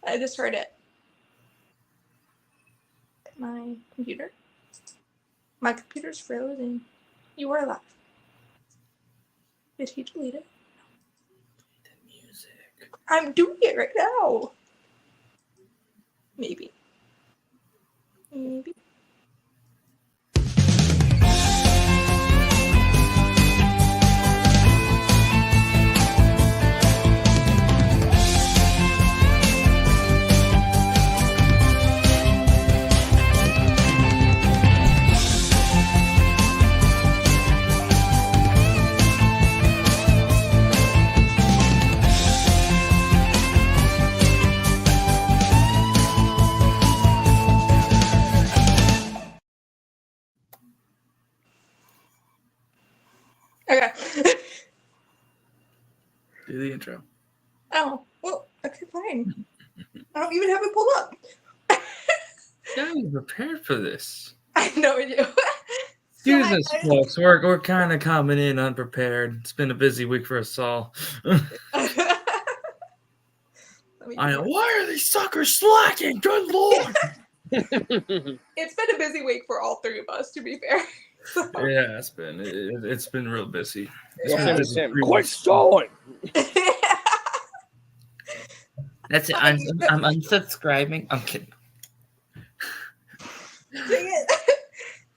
I just heard it. My computer. My computer's frozen. You were alive. Did he delete it? The music. I'm doing it right now. Maybe. Okay. Do the intro. Oh, well, okay, fine. I don't even have it pulled up. Yeah, you prepared for this. I know I do. Excuse us, folks. We're kind of coming in unprepared. It's been a busy week for us all. I know. Why are these suckers slacking? Good lord! It's been a busy week for all three of us, to be fair. Yeah, it's been real busy. Tim, quit stalling. That's it. I'm unsubscribing. I'm kidding. Dang it.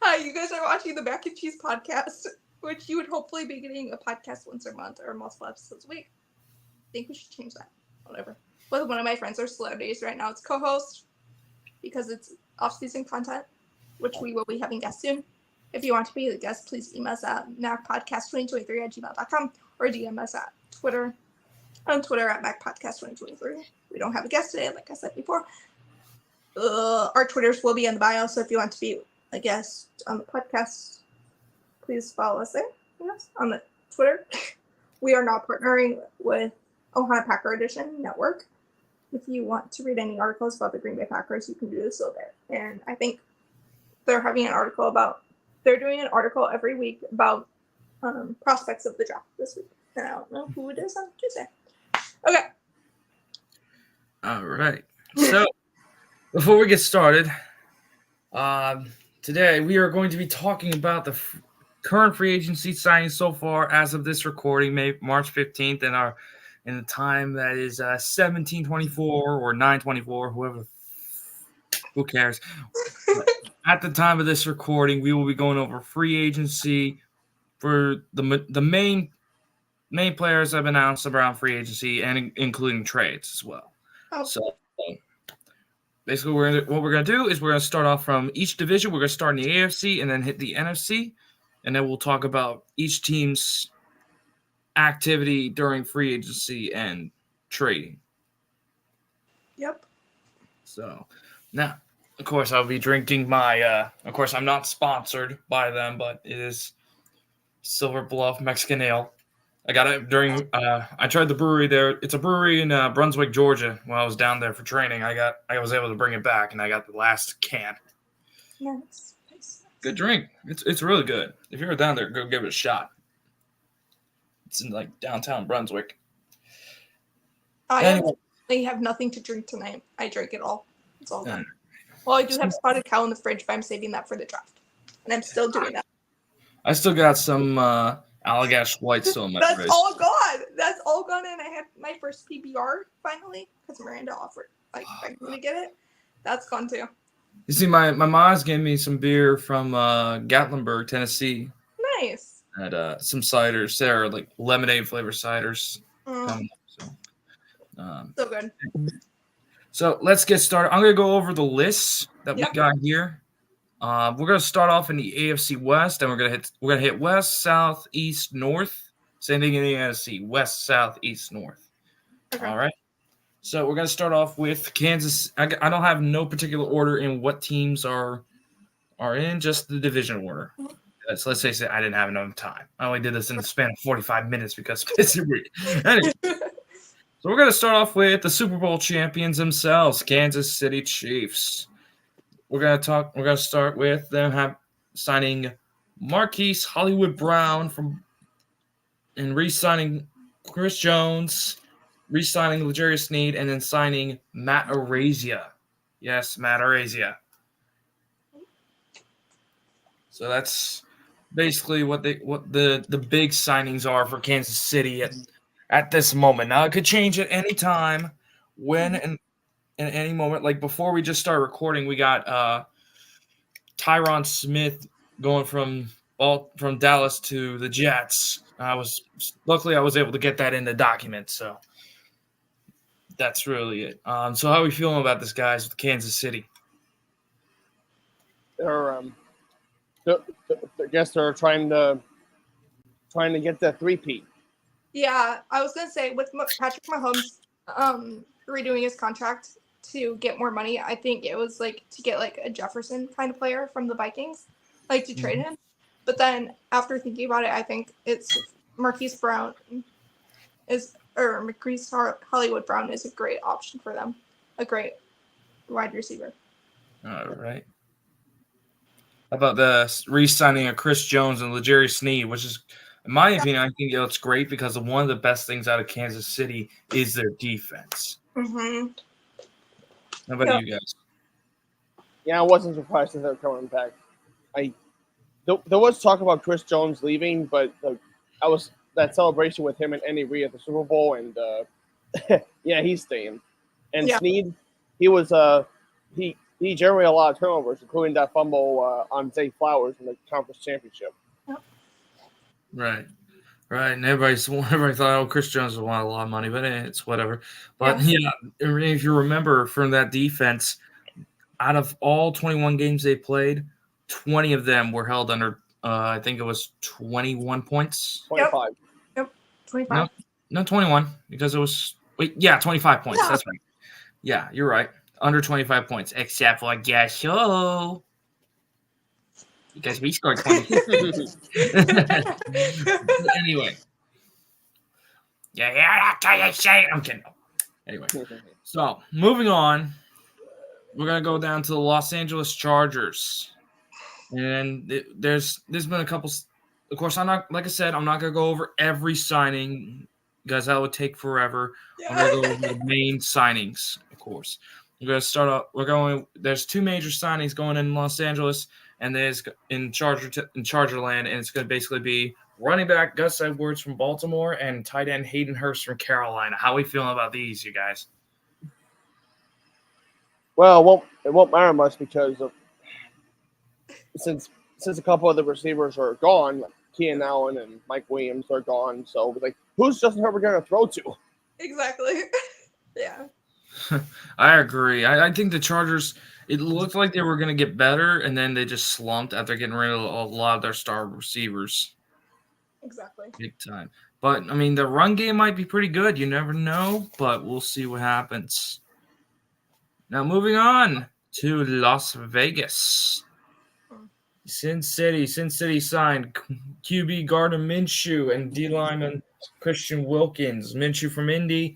Hi, you guys are watching the Mac and Cheese podcast, which you would hopefully be getting a podcast once a month or multiple episodes a week. I think we should change that. Whatever. But one of my friends are celebrities right now. It's co-host because it's off-season content, which we will be having guests soon. If you want to be a guest, please email us at macpodcast2023@gmail.com or DM us at Twitter. On Twitter at macpodcast2023. We don't have a guest today, like I said before. Our Twitters will be in the bio, so if you want to be a guest on the podcast, please follow us there. Yes, on the Twitter. We are not partnering with Ohio Packer Edition Network. If you want to read any articles about the Green Bay Packers, you can do so there. And I think they're doing an article every week about prospects of the draft this week. And I don't know who it is on Tuesday. Okay. All right. So before we get started, today we are going to be talking about the current free agency signings so far as of this recording, March 15th, in the time that is 17:24 or 9:24, who cares? At the time of this recording, we will be going over free agency for the main players that have been announced around free agency and including trades as well. Oh. So basically, what we're going to do is we're going to start off from each division. We're going to start in the AFC and then hit the NFC, and then we'll talk about each team's activity during free agency and trading. Yep. So now, of course, I'll be drinking my. Of course, I'm not sponsored by them, but it is Silver Bluff Mexican Ale. I got it during. I tried the brewery there. It's a brewery in Brunswick, Georgia. When I was down there for training, I was able to bring it back, and I got the last can. Nice. Good drink. It's really good. If you're down there, go give it a shot. It's in like downtown Brunswick. I have nothing to drink tonight. I drank it all. It's all done. Well, I do have spotted cow in the fridge, but I'm saving that for the draft, and I'm still doing that. I still got some Allagash White still in my fridge. That's all gone. That's all gone, and I had my first PBR finally because Miranda offered begged me to get it. That's gone too. You see, my mom's gave me some beer from Gatlinburg, Tennessee. Nice. Had some ciders there, like lemonade flavor ciders. So good. So let's get started. I'm gonna go over the lists that we got here. We're gonna start off in the AFC West, and we're gonna hit West, South, East, North. Same thing in the NFC: West, South, East, North. Okay. All right. So we're gonna start off with Kansas. I don't have no particular order in what teams are in, just the division order. So let's say I didn't have enough time. I only did this in the span of 45 minutes because it's busy week. Anyway, so we're gonna start off with the Super Bowl champions themselves, Kansas City Chiefs. We're gonna start with them signing Marquise Hollywood Brown and re-signing Chris Jones re-signing L'Jarius Sneed and then signing Matt Araiza. Yes, Matt Araiza. So that's basically what the big signings are for Kansas City at this moment. Now it could change at any time, when and in any moment. Like before we just started recording, we got Tyron Smith going from Dallas to the Jets. Luckily I was able to get that in the document, so that's really it. So how are we feeling about this, guys, with Kansas City? I guess they're trying to get that three-peat. Yeah, I was gonna say with Patrick Mahomes redoing his contract to get more money, I think it was like to get like a Jefferson kind of player from the Vikings, like to trade him. But then after thinking about it, I think it's Marquise Hollywood Brown is a great option for them, a great wide receiver. All right. How about the re-signing of Chris Jones and L'Jarius Sneed, which is, in my opinion, I think it's great because one of the best things out of Kansas City is their defense. Mm-hmm. How about you guys? Yeah, I wasn't surprised that they're coming back. There was talk about Chris Jones leaving, but I was that celebration with him and Andy Reid at the Super Bowl, and yeah, he's staying. And Sneed, he was he generated a lot of turnovers, including that fumble on Zay Flowers in the conference championship. Yep. Right. And everybody thought, oh, Chris Jones will want a lot of money, but it's whatever. But yeah, if you remember from that defense, out of all 21 games they played, 20 of them were held under, I think it was 21 points. 25. Yep. 25. No, 21, because it was, 25 points. Yeah. That's right. Yeah, you're right. Under 25 points, except for show. Because we scored 20. Anyway. I'm kidding. Anyway. So, moving on. We're going to go down to the Los Angeles Chargers. And there's been a couple. Of course, I'm not going to go over every signing because that would take forever. Yeah. I'm going to go over the main signings, of course. We're going to start off. There's two major signings going in Los Angeles, and there's in Chargerland, and it's going to basically be running back Gus Edwards from Baltimore and tight end Hayden Hurst from Carolina. How are we feeling about these, you guys? Well, it won't matter much because since a couple of the receivers are gone, like Keenan Allen and Mike Williams are gone, so like who's Justin Herbert going to throw to? Exactly. Yeah. I agree. I think the Chargers, it looked like they were going to get better, and then they just slumped after getting rid of a lot of their star receivers. Exactly. Big time. But, I mean, the run game might be pretty good. You never know, but we'll see what happens. Now, moving on to Las Vegas. Sin City signed QB Gardner Minshew and D lineman Christian Wilkins. Minshew from Indy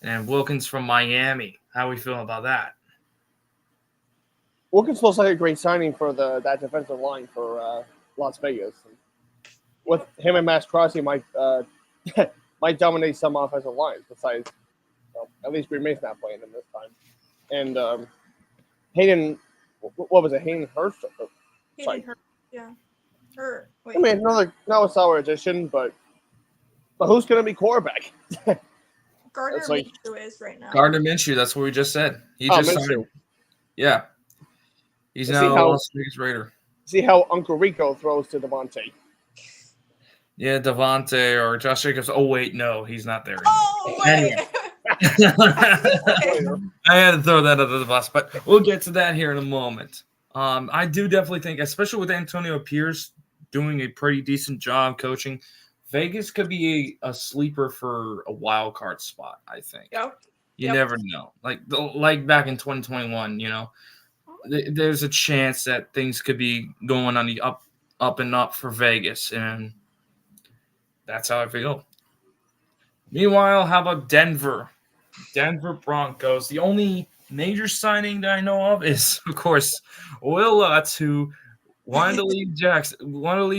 and Wilkins from Miami. How are we feeling about that? Wilkins looks like a great signing for that defensive line for Las Vegas. With him and Max Crosby might dominate some offensive lines. Besides, at least Green Bay's not playing them this time. And Hayden, what was it? Hayden Hurst. Hayden Hurst. Yeah. I mean, not a sour addition, but who's going to be quarterback? Gardner Minshew is right now. Gardner Minshew, that's what we just said. He just signed. Yeah. He's now a Las Vegas Raider. See how Uncle Rico throws to Devontae. Yeah, Devontae or Josh Jacobs. Oh, wait, no, he's not there. Oh, anyway. I had to throw that under the bus, but we'll get to that here in a moment. I do definitely think, especially with Antonio Pierce doing a pretty decent job coaching, Vegas could be a sleeper for a wild card spot, I think. Yep. You never know. Like back in 2021, there's a chance that things could be going on the up and up for Vegas, and that's how I feel. Meanwhile, how about Denver? Denver Broncos. The only major signing that I know of is, of course, Will Lutz, who wanted to leave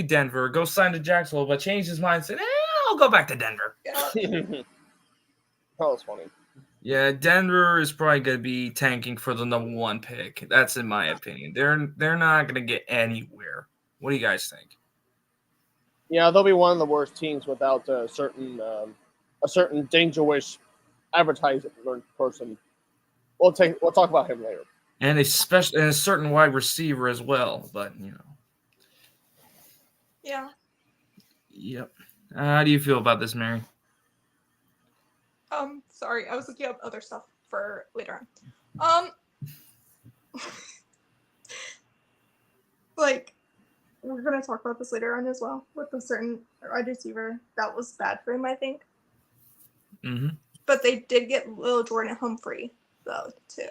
Denver, go sign to Jacksonville, but changed his mind and said, I'll go back to Denver. Yeah. That was funny. Yeah, Denver is probably going to be tanking for the number 1 pick. That's in my opinion. They're not going to get anywhere. What do you guys think? Yeah, they'll be one of the worst teams without a certain dangerous advertising person. We'll talk about him later. And a certain wide receiver as well, but Yeah. Yep. How do you feel about this, Mary? Sorry, I was looking up other stuff for later on. Like, we're gonna talk about this later on as well with a certain wide receiver that was bad for him, I think. Mm-hmm. But they did get Lil Jordan Humphrey though too.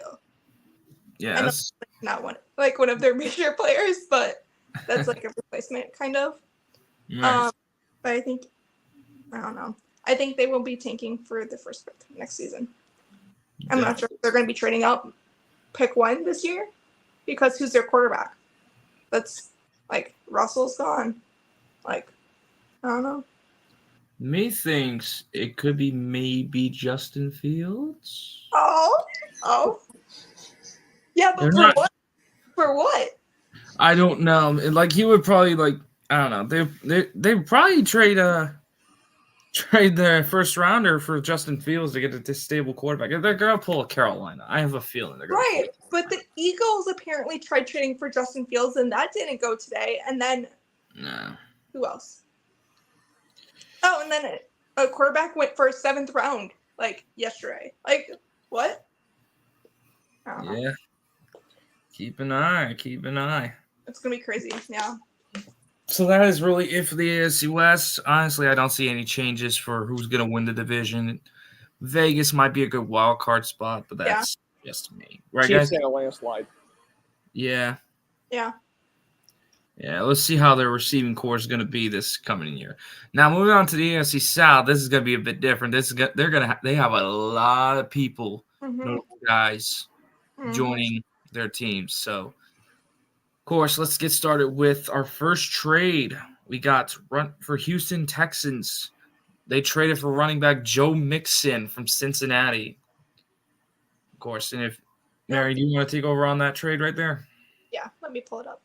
Yeah, that's not one of their major players, but that's like a replacement kind of. Right. But I don't know. I think they will be tanking for the first pick next season. I'm not sure if they're going to be trading up pick 1 this year because who's their quarterback? That's like Russell's gone. Like, I don't know. Me thinks it could be maybe Justin Fields. Oh. Yeah, but what? For what? I don't know. Like he would probably I don't know. They probably trade the first rounder for Justin Fields to get a stable quarterback. They're gonna pull a Carolina. I have a feeling they're gonna right. But the Eagles apparently tried trading for Justin Fields, and that didn't go today. And then who else? Oh, and then a quarterback went for a 7th round yesterday. Like what? I don't know. Yeah. Keep an eye. It's gonna be crazy. Yeah. So that is really it for the AFC West. Honestly, I don't see any changes for who's going to win the division. Vegas might be a good wild card spot, but that's just me. Right, Chiefs guys? in a landslide. Yeah. Yeah. Yeah, let's see how their receiving core is going to be this coming year. Now, moving on to the AFC South, this is going to be a bit different. They have a lot of people, notable guys, joining their teams. So, of course, let's get started with our first trade. We got for Houston Texans. They traded for running back Joe Mixon from Cincinnati. Of course, and if Mary, do you want to take over on that trade right there? Yeah, let me pull it up.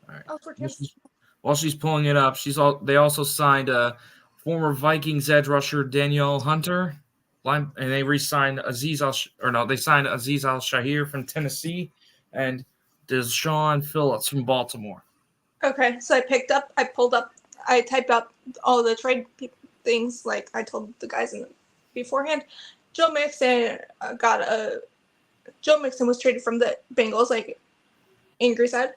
All right. While she's pulling it up, they also signed former Vikings edge rusher Danielle Hunter, and they re-signed they signed Aziz Al-Shahir from Tennessee, and Deshaun Phillips from Baltimore. Okay, so I typed up all the trade things like I told the guys beforehand. Joe Mixon was traded from the Bengals, like Angry said,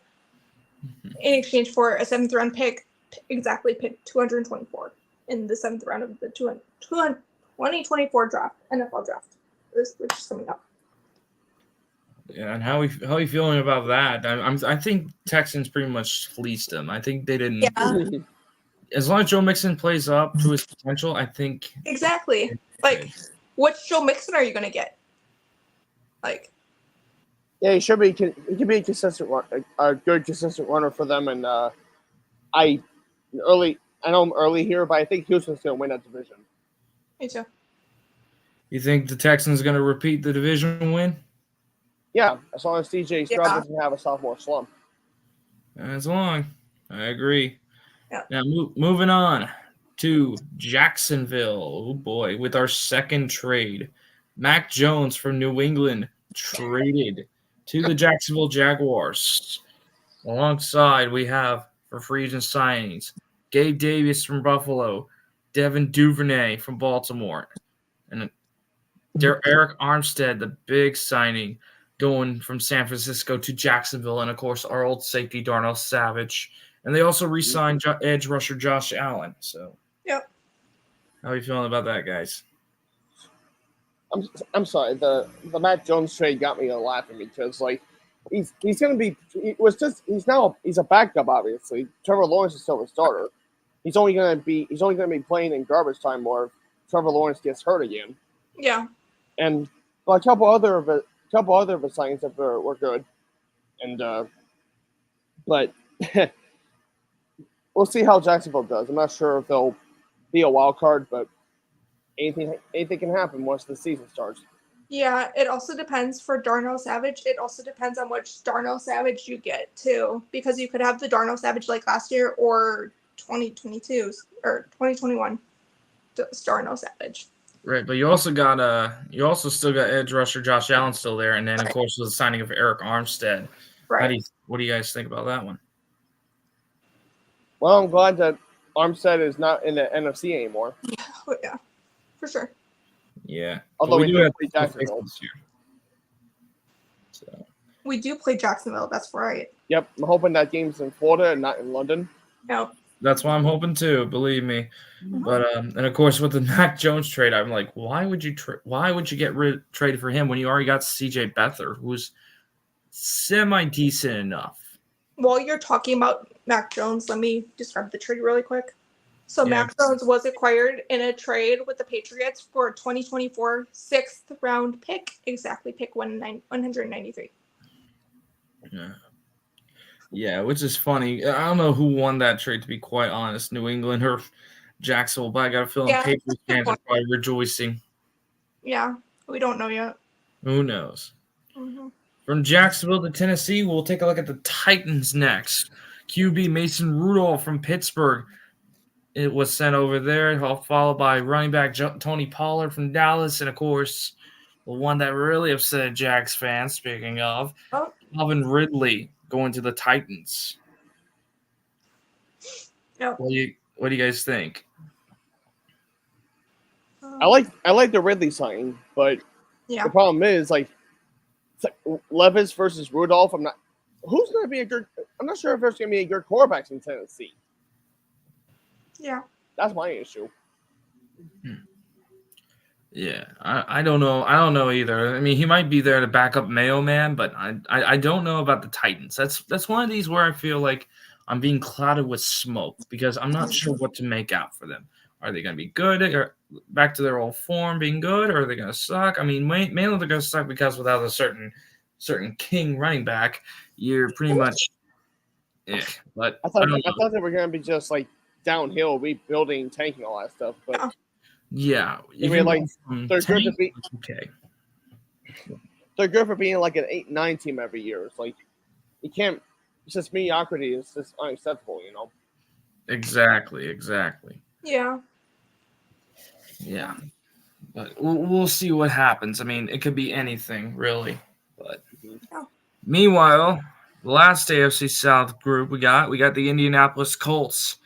in exchange for a 7th round pick, exactly pick 224 in the 7th round of the 2024 draft, NFL draft, which is coming up. Yeah, and how are you feeling about that? I think Texans pretty much fleeced them. I think they didn't. Yeah. As long as Joe Mixon plays up to his potential, I think exactly. Like, which Joe Mixon are you going to get? Like, yeah, he should be. He could be a good consistent runner for them. And I know I'm early here, but I think Houston's going to win that division. Me too. You think the Texans going to repeat the division win? Yeah, as long as CJ Stroud doesn't have a sophomore slump. As long, I agree. Yeah. Now moving on to Jacksonville. Oh boy, with our second trade, Mac Jones from New England traded to the Jacksonville Jaguars. Alongside, we have for free agent signings Gabe Davis from Buffalo, Devin Duvernay from Baltimore, and Eric Armstead, the big signing, going from San Francisco to Jacksonville, and of course our old safety Darnell Savage, and they also re-signed edge rusher Josh Allen. So, yep. How are you feeling about that, guys? I'm sorry. The Mac Jones trade got me laughing because he's going to be he's a backup obviously. Trevor Lawrence is still a starter. He's only going to be playing in garbage time more if Trevor Lawrence gets hurt again. Yeah. And a couple other of the signings that were good, and but we'll see how Jacksonville does. I'm not sure if they'll be a wild card, but anything can happen once the season starts. Yeah, it also depends for Darnell Savage. It also depends on which Darnell Savage you get too, because you could have the Darnell Savage like last year or 2022 or 2021 Darnell Savage. Right, but you also still got edge rusher Josh Allen still there, and then of course with the signing of Eric Armstead. Right. What do you guys think about that one? Well, I'm glad that Armstead is not in the NFC anymore. Yeah, for sure. Yeah, Although we do have play Jacksonville this year. So. We do play Jacksonville. That's right. Yep, I'm hoping that game's in Florida and not in London. No. That's what I'm hoping too. Believe me. Mm-hmm. But and of course with the Mac Jones trade, I'm like, why would you get traded for him when you already got C.J. Beathard, who's semi decent enough? While you're talking about Mac Jones, let me describe the trade really quick. So Yeah. Mac Jones was acquired in a trade with the Patriots for a 2024 sixth round pick, exactly pick 193. Yeah, which is funny. I don't know who won that trade, to be quite honest, New England or Jacksonville, but I got a feeling Patriots fans are probably rejoicing. Yeah, we don't know yet. Who knows? Mm-hmm. From Jacksonville to Tennessee, we'll take a look at the Titans next. QB Mason Rudolph from Pittsburgh. It was sent over there, followed by running back Tony Pollard from Dallas, and of course, the one that really upset Jags fans, speaking of, Calvin Ridley going to the Titans. Yep. What do you guys think? I like the Ridley signing, but the problem is like Levis versus Rudolph. I'm not sure if there's going to be a good quarterbacks in Tennessee. Yeah, that's my issue. Yeah, I don't know. I don't know either. I mean, he might be there to back up Mayo Man, but I don't know about the Titans. That's one of these where I feel like I'm being clouded with smoke because I'm not sure what to make out for them. Are they going to be good or back to their old form, being good, or are they going to suck? I mean, mainly they're going to suck because without a certain king running back, you're pretty much. Yeah, but I thought they were going to be just like downhill, rebuilding, tanking, all that stuff. But yeah, I mean, like they're good to be okay. They're good for being like an 8-9 team every year. It's like you can't. It's just mediocrity. It's just unacceptable, you know. Exactly. Yeah. Yeah, but we'll see what happens. I mean, it could be anything really. But meanwhile, the last AFC South group we got the Indianapolis Colts.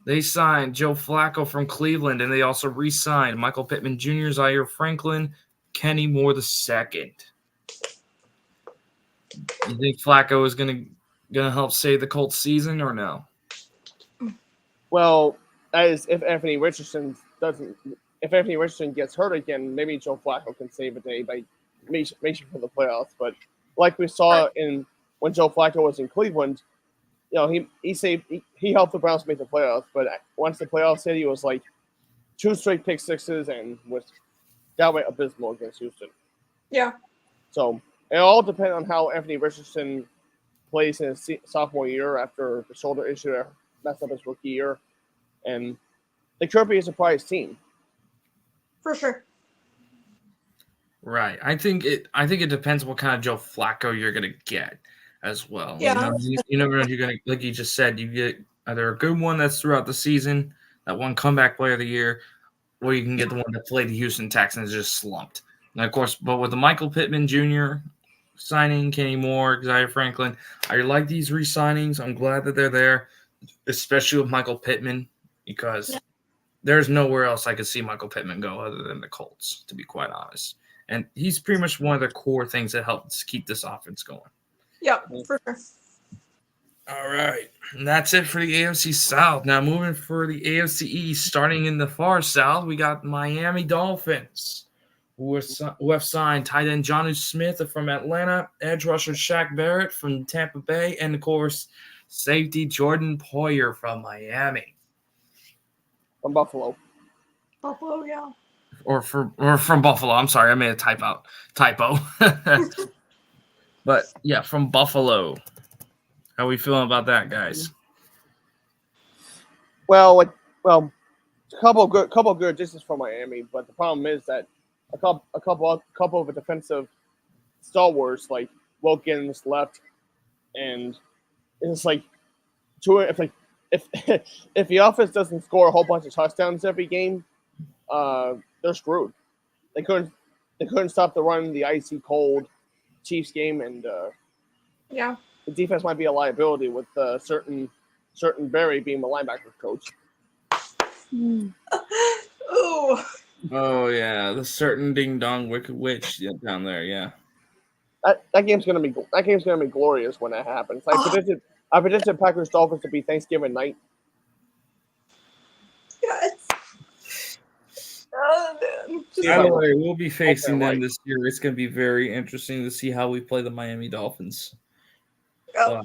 They signed Joe Flacco from Cleveland, and they also re-signed Michael Pittman Jr., Zaire Franklin, Kenny Moore II. You think Flacco is gonna help save the Colts season or no? Well, that is if Anthony Richardson gets hurt again, maybe Joe Flacco can save the day by making for the playoffs. But like we saw when Joe Flacco was in Cleveland, you know, he helped the Browns make the playoffs. But once the playoffs hit, he was like 2 straight pick sixes and was downright abysmal against Houston. Yeah. So it all depends on how Anthony Richardson plays in his sophomore year after the shoulder issue that messed up his rookie year. And they could be a surprise team. For sure. Right. I think it depends what kind of Joe Flacco you're gonna get as well. Yeah. You never know if you're gonna, like you just said, you get either a good one that's throughout the season, that one comeback player of the year, or you can get the one that played the Houston Texans just slumped. And of course, but with the Michael Pittman Jr. signing, Kenny Moore, Zaire Franklin, I like these re-signings. I'm glad that they're there, especially with Michael Pittman, because there's nowhere else I could see Michael Pittman go other than the Colts, to be quite honest. And he's pretty much one of the core things that helps keep this offense going. Yep, for sure. All right. And that's it for the AFC South. Now moving for the AFC East, starting in the far south, we got Miami Dolphins, who have signed tight end Jonnu Smith from Atlanta, edge rusher Shaq Barrett from Tampa Bay, and of course, safety Jordan Poyer from Miami. From Buffalo. Buffalo, yeah. Or from Buffalo. I'm sorry, I made a typo. But yeah, from Buffalo. How are we feeling about that, guys? Well, it's couple good additions for Miami, but the problem is that a couple of defensive stalwarts like Wilkins left, and it's like if if the offense doesn't score a whole bunch of touchdowns every game, they're screwed. They couldn't stop the run in the icy cold Chiefs game, and Yeah. the defense might be a liability with certain Barry being the linebacker coach. Ooh. Oh yeah, the certain ding dong wicked witch down there. Yeah. That game's gonna be glorious when that happens. I predicted Packers Dolphins to be Thanksgiving night. Yes. Oh, man. Just By the like- way, we'll be facing them right. this year. It's going to be very interesting to see how we play the Miami Dolphins. oh,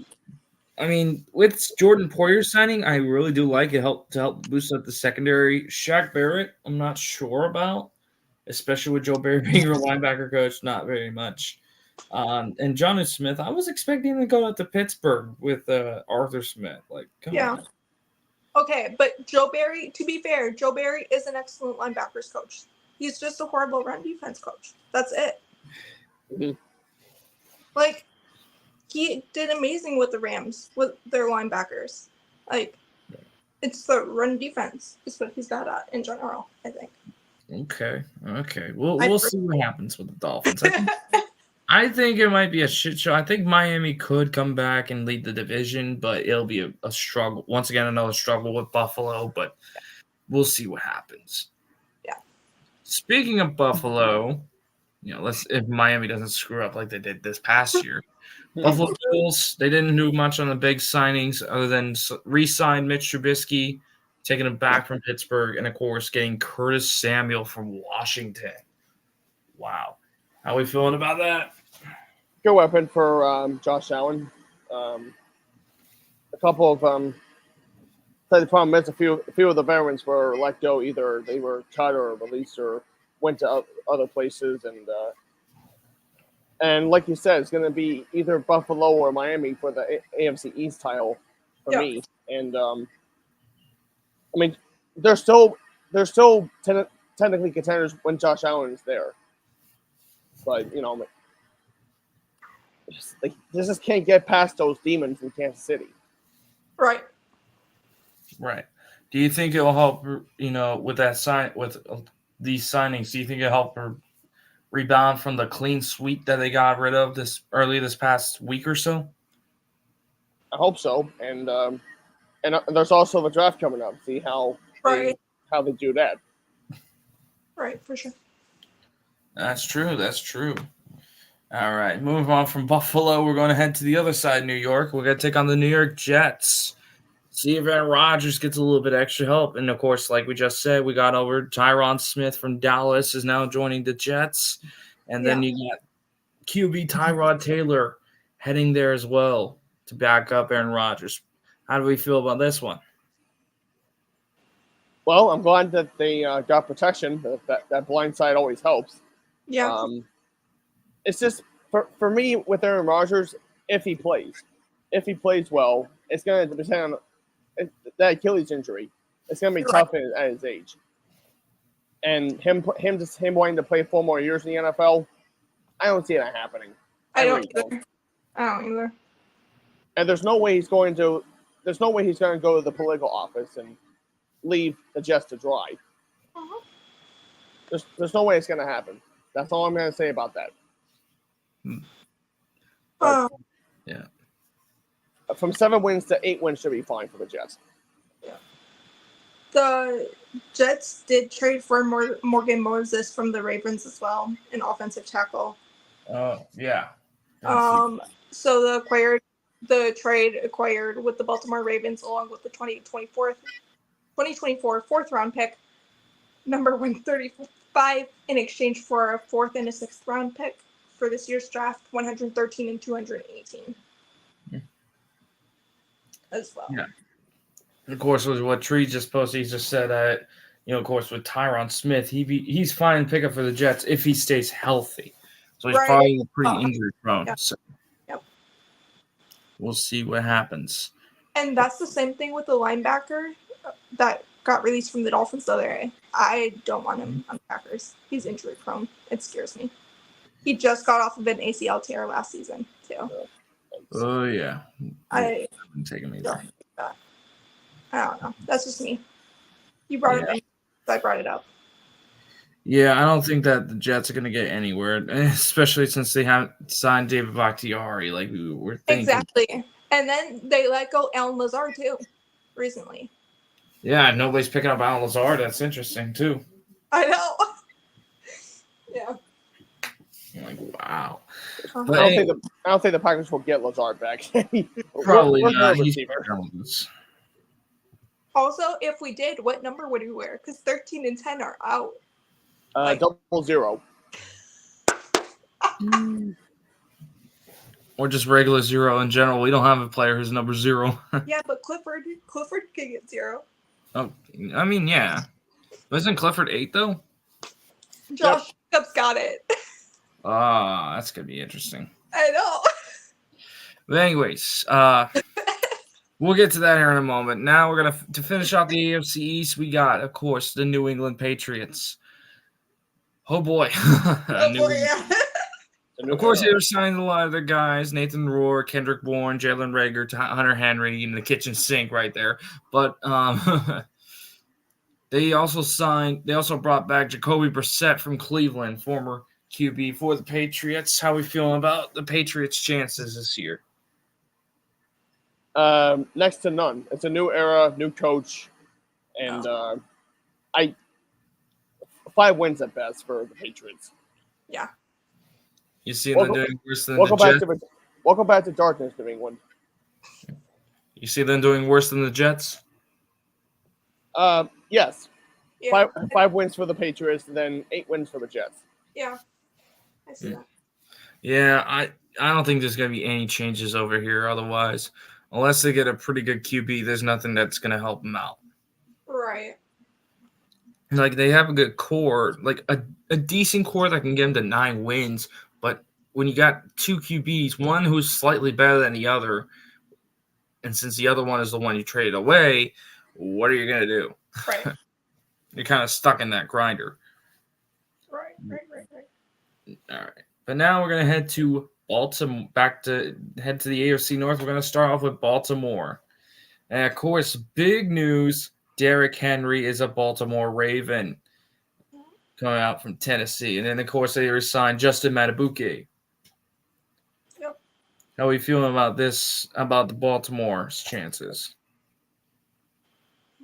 I mean, with Jordan Poyer signing, I really do like it to help boost up the secondary. Shaq Barrett, I'm not sure about, especially with Joe Barry being your linebacker coach, not very much. And Jonnu Smith, I was expecting him to go out to Pittsburgh with Arthur Smith. Like, come Yeah. on. okay, but Joe Barry, to be fair, Joe Barry is an excellent linebackers coach. He's just a horrible run defense coach. That's it. Mhm. Like, he did amazing with the Rams, with their linebackers. Like, it's the run defense is what he's bad at in general, I think. Okay. We'll see what happens with the Dolphins. I think it might be a shit show. I think Miami could come back and lead the division, but it'll be a struggle. Once again, another struggle with Buffalo, but we'll see what happens. Yeah. Speaking of Buffalo, if Miami doesn't screw up like they did this past year, Buffalo Bills, they didn't do much on the big signings other than re-sign Mitch Trubisky, taking him back from Pittsburgh, and of course getting Curtis Samuel from Washington. Wow. How are we feeling about that? Good weapon for Josh Allen. A couple of the problem is a few of the veterans were let go. Either they were cut or released or went to other places, and like you said, it's going to be either Buffalo or Miami for the AFC East title for me. And I mean, they're still technically contenders when Josh Allen is there, but they just can't get past those demons in Kansas City. Right. Do you think it'll help? With that with these signings, do you think it'll help her rebound from the clean sweep that they got rid of this past week or so? I hope so, and there's also the draft coming up. See how they do that. Right, for sure. That's true. All right, moving on from Buffalo, we're going to head to the other side of New York. We're going to take on the New York Jets. See if Aaron Rodgers gets a little bit extra help. And, of course, like we just said, we got over Tyron Smith from Dallas is now joining the Jets. And then you got QB Tyrod Taylor heading there as well to back up Aaron Rodgers. How do we feel about this one? Well, I'm glad that they got protection. That blind side always helps. Yeah. It's just for me with Aaron Rodgers, if he plays well, it's going to depend on that Achilles injury. It's going to be tough at his age, and him wanting to play 4 more years in the NFL, I don't see that happening. I don't either. And there's no way he's going to go to the political office and leave the Jets to dry. There's no way it's going to happen. That's all I'm going to say about that. Yeah. From 7 wins to 8 wins should be fine for the Jets. Yeah. The Jets did trade for Morgan Moses from the Ravens as well, an offensive tackle. Oh, yeah. So the trade acquired with the Baltimore Ravens along with the 2024 fourth round pick, number 135, in exchange for a 4th and a 6th round pick for this year's draft, 113 and 218. As well. Yeah. Of course, with what Tree just posted, he just said that, of course, with Tyron Smith, he's fine pickup for the Jets if he stays healthy. So he's probably pretty injury prone. Yeah. So we'll see what happens. And that's the same thing with the linebacker that got released from the Dolphins the other day. I don't want him on the Packers. He's injury prone. It scares me. He just got off of an ACL tear last season too. Oh yeah. I Taking me don't think that. I don't know. That's just me. You brought it up, so I brought it up. Yeah, I don't think that the Jets are going to get anywhere, especially since they haven't signed David Bakhtiari like we were thinking. Exactly. And then they let go Alan Lazard too, recently. Yeah, nobody's picking up Alan Lazard. That's interesting too. I know. Yeah. I'm like, wow. I don't think the Packers will get Lazard back. Probably We're not. a He's receiver. Also, if we did, what number would he wear? Because 13 and 10 are out. 000. Or just regular 0 in general. We don't have a player who's number 0. Yeah, but Clifford can get 0. Oh, I mean, yeah. Wasn't Clifford 8 though? Josh Jacobs got it. Ah, that's gonna be interesting. I know. But anyways, we'll get to that here in a moment. Now we're gonna to finish off the AFC East. We got, of course, the New England Patriots. Oh boy! Of course, they were signing a lot of their guys: Nathan Rohr, Kendrick Bourne, Jalen Reagor, Hunter Henry in the kitchen sink right there. But they also brought back Jacoby Brissett from Cleveland, former QB for the Patriots. How are we feeling about the Patriots' chances this year? Next to none. It's a new era, new coach, and 5 wins at best for the Patriots. Yeah. You see them doing worse than the Jets? Welcome back to darkness, New England. You see them doing worse than the Jets? Yes. Yeah. 5 wins for the Patriots, and then 8 wins for the Jets. Yeah. I see that. Yeah, I don't think there's going to be any changes over here otherwise. Unless they get a pretty good QB, there's nothing that's going to help them out. Right. Like, they have a good core, like a decent core that can get them to 9 wins. But when you got 2 QBs, one who's slightly better than the other, and since the other one is the one you traded away, what are you going to do? Right. You're kind of stuck in that grinder. Right. All right. But now we're going to head to Baltimore, head to the AFC North. We're going to start off with Baltimore. And, of course, big news, Derrick Henry is a Baltimore Raven coming out from Tennessee. And then, of course, they re-signed Justin Matabuke. Yep. How are we feeling about this, about the Baltimore's chances?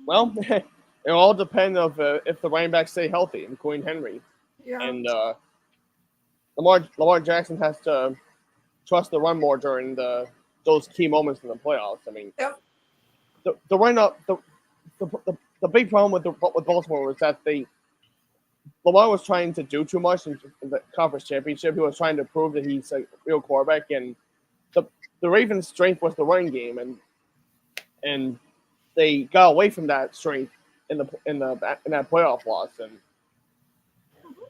Well, it all depends on if the running backs stay healthy, including Henry. Yeah. And Lamar Jackson has to trust the run more during those key moments in the playoffs. I mean, Yep. the run up the big problem with Baltimore was that Lamar was trying to do too much in the conference championship. He was trying to prove that he's a real quarterback, and the Ravens' strength was the running game, and they got away from that strength in that playoff loss, and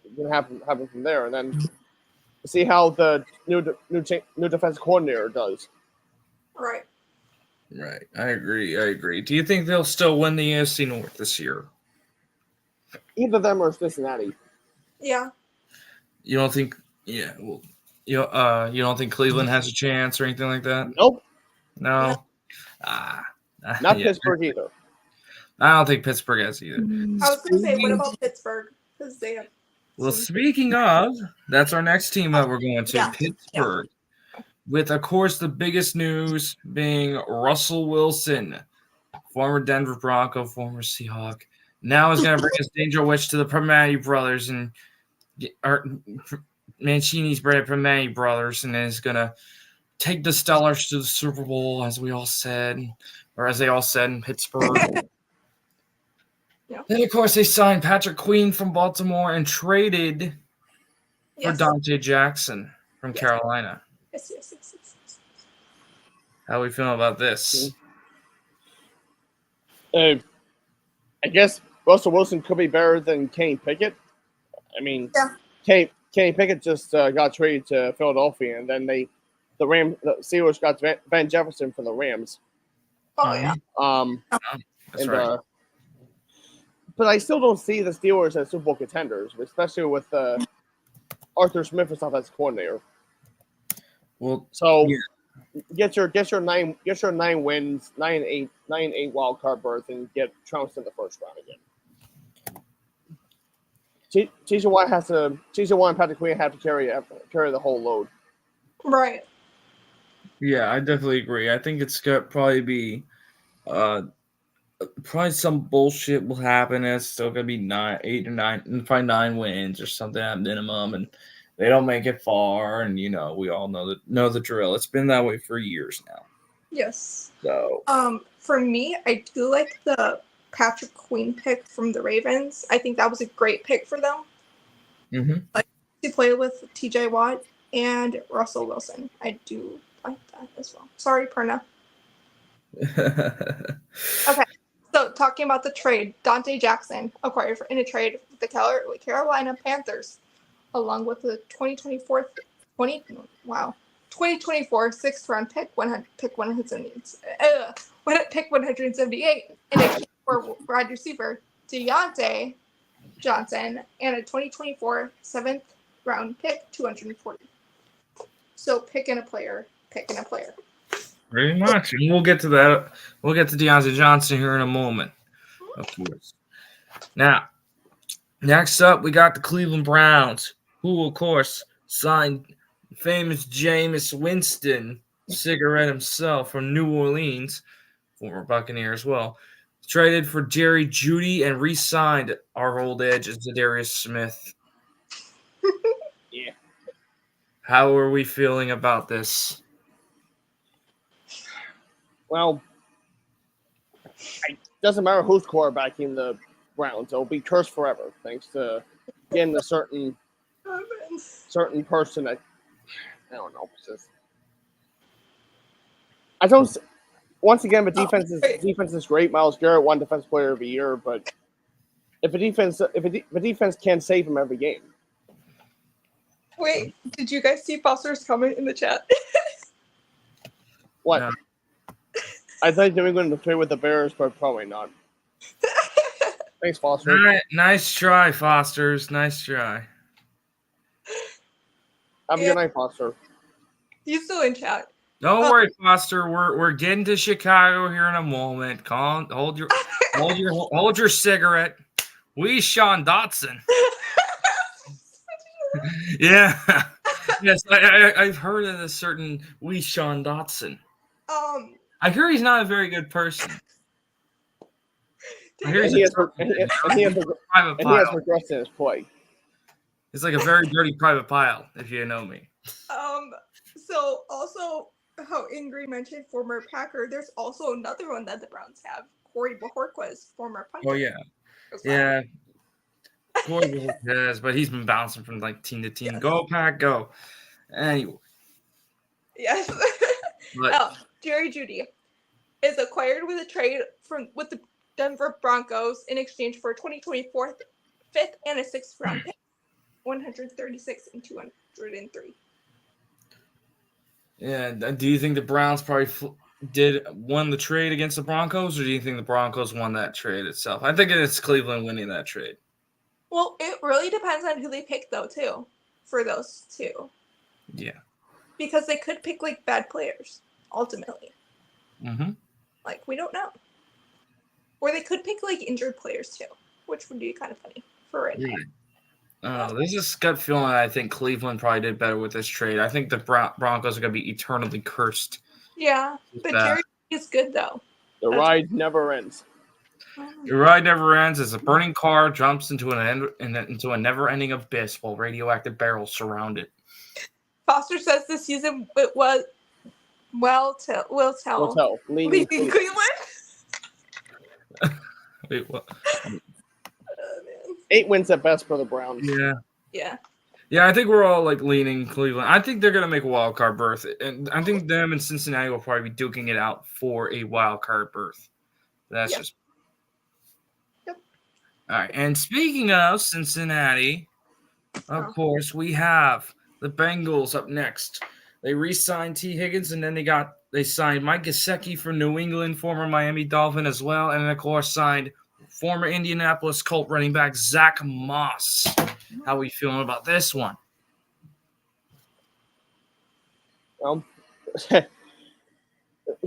it didn't happen from there. And then see how the new defensive coordinator does. Right. Right. I agree. Do you think they'll still win the AFC North this year? Either them or Cincinnati. Yeah. You don't think? Yeah. Well, you don't think Cleveland has a chance or anything like that? Nope. No. Not Pittsburgh either. I don't think Pittsburgh has either. I was going to say, what about Pittsburgh? Because they have. Well, speaking of, that's our next team that we're going to, Yeah. Pittsburgh. With, of course, the biggest news being Russell Wilson, former Denver Bronco, former Seahawk. Now is going to bring his Danger Witch to the Primanti brothers and Mancini's Primanti brothers, and is going to take the Steelers to the Super Bowl, as we all said, or as they all said in Pittsburgh. Yeah. Then, of course, they signed Patrick Queen from Baltimore and traded for Dante Jackson from Carolina. Yes. How are we feeling about this? I guess Russell Wilson could be better than Kenny Pickett. I mean, Kenny Pickett just got traded to Philadelphia, and then the Steelers got Van Jefferson from the Rams. Oh yeah. That's right. but I still don't see the Steelers as Super Bowl contenders, especially with Arthur Smith as offensive coordinator. Well, So yeah. get your 9 wins, 9-8 wild card berth, and get trounced in the first round again. TJ Watt and Patrick Queen have to carry the whole load. Right. Yeah, I definitely agree. I think it's gonna probably be probably some bullshit will happen. It's still gonna be 8 or 9, probably 9 wins or something at minimum, and they don't make it far. And we all know the drill. It's been that way for years now. Yes. So for me, I do like the Patrick Queen pick from the Ravens. I think that was a great pick for them. To play with TJ Watt and Russell Wilson. I do like that as well. Sorry, Perna. Okay. So talking about the trade, Dante Jackson acquired in a trade with the Carolina Panthers, along with the 2024 6th round pick, pick 178, in exchange for wide receiver Deontay Johnson and a 2024 7th round pick, 240. So picking a player. Pretty much. And we'll get to that. We'll get to Deontay Johnson here in a moment, of course. Now, next up, we got the Cleveland Browns, who, of course, signed famous Jameis Winston, cigarette himself, from New Orleans, former Buccaneer as well. Traded for Jerry Jeudy and re-signed our old edge Zadarius Smith. Yeah. How are we feeling about this? Well, it doesn't matter who's quarterbacking the Browns; it'll be cursed forever, thanks to getting a certain person that I don't know. Once again, the defense is great. Myles Garrett won Defensive Player of the Year, but if the defense can't save him every game. Wait, did you guys see Foster's comment in the chat? What? No. I thought they were going to play with the Bears, but probably not. Thanks, Foster. Nice try, Fosters. Nice try. Have a good night, Foster. He's still in chat. Don't worry, Foster. We're getting to Chicago here in a moment. Hold your cigarette. We Sean Dotson. Yeah. Yes, I've heard of a certain wee Sean Dotson. I hear he's not a very good person. I hear he has regressed in his play. He's like a very dirty private pile, if you know me. So also, how Ingrid mentioned former Packer, there's also another one that the Browns have, Corey Bojorquez, former punter. Oh yeah, yeah. Corey Bojorquez, but he's been bouncing from like team to team. Yes. Go Pack, go. Anyway. Yes. Jerry Jeudy is acquired with a trade with the Denver Broncos in exchange for a 2024 5th and a 6th round pick, 136 and 203. Yeah. Do you think the Browns probably won the trade against the Broncos, or do you think the Broncos won that trade itself? I think it's Cleveland winning that trade. Well, it really depends on who they pick, though, too, for those two. Yeah. Because they could pick, like, bad players, ultimately. Mm-hmm. Like, we don't know. Or they could pick, like, injured players, too, which would be kind of funny for right now. There's this gut feeling that I think Cleveland probably did better with this trade. I think the Broncos are going to be eternally cursed. Yeah, but Jerry is good, though. The ride never ends. The ride never ends as a burning car jumps into a never-ending abyss while radioactive barrels surround it. Foster says this season it was will tell. Leaving Cleveland. Wait, what? 8 wins at best for the Browns. Yeah, I think we're all like leaning Cleveland. I think they're gonna make a wild card berth, and I think them and Cincinnati will probably be duking it out for a wild card berth. That's just. Yep. All right, and speaking of Cincinnati, of course we have the Bengals up next. They re-signed T. Higgins, and then they signed Mike Gesicki from New England, former Miami Dolphin as well, and then of course signed former Indianapolis Colt running back Zach Moss. How are we feeling about this one?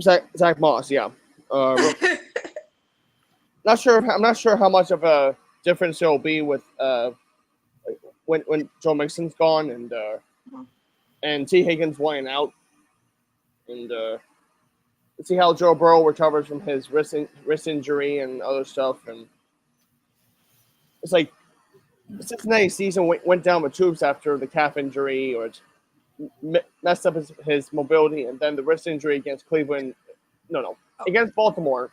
Zach Moss, yeah. Not sure. I'm not sure how much of a difference there will be with when Joe Mixon's gone and T Higgins weighing out, and see how Joe Burrow recovers from his wrist injury and other stuff. And it's like Cincinnati season went down the tubes after the calf injury, or messed up his mobility, and then the wrist injury against Cleveland. Against Baltimore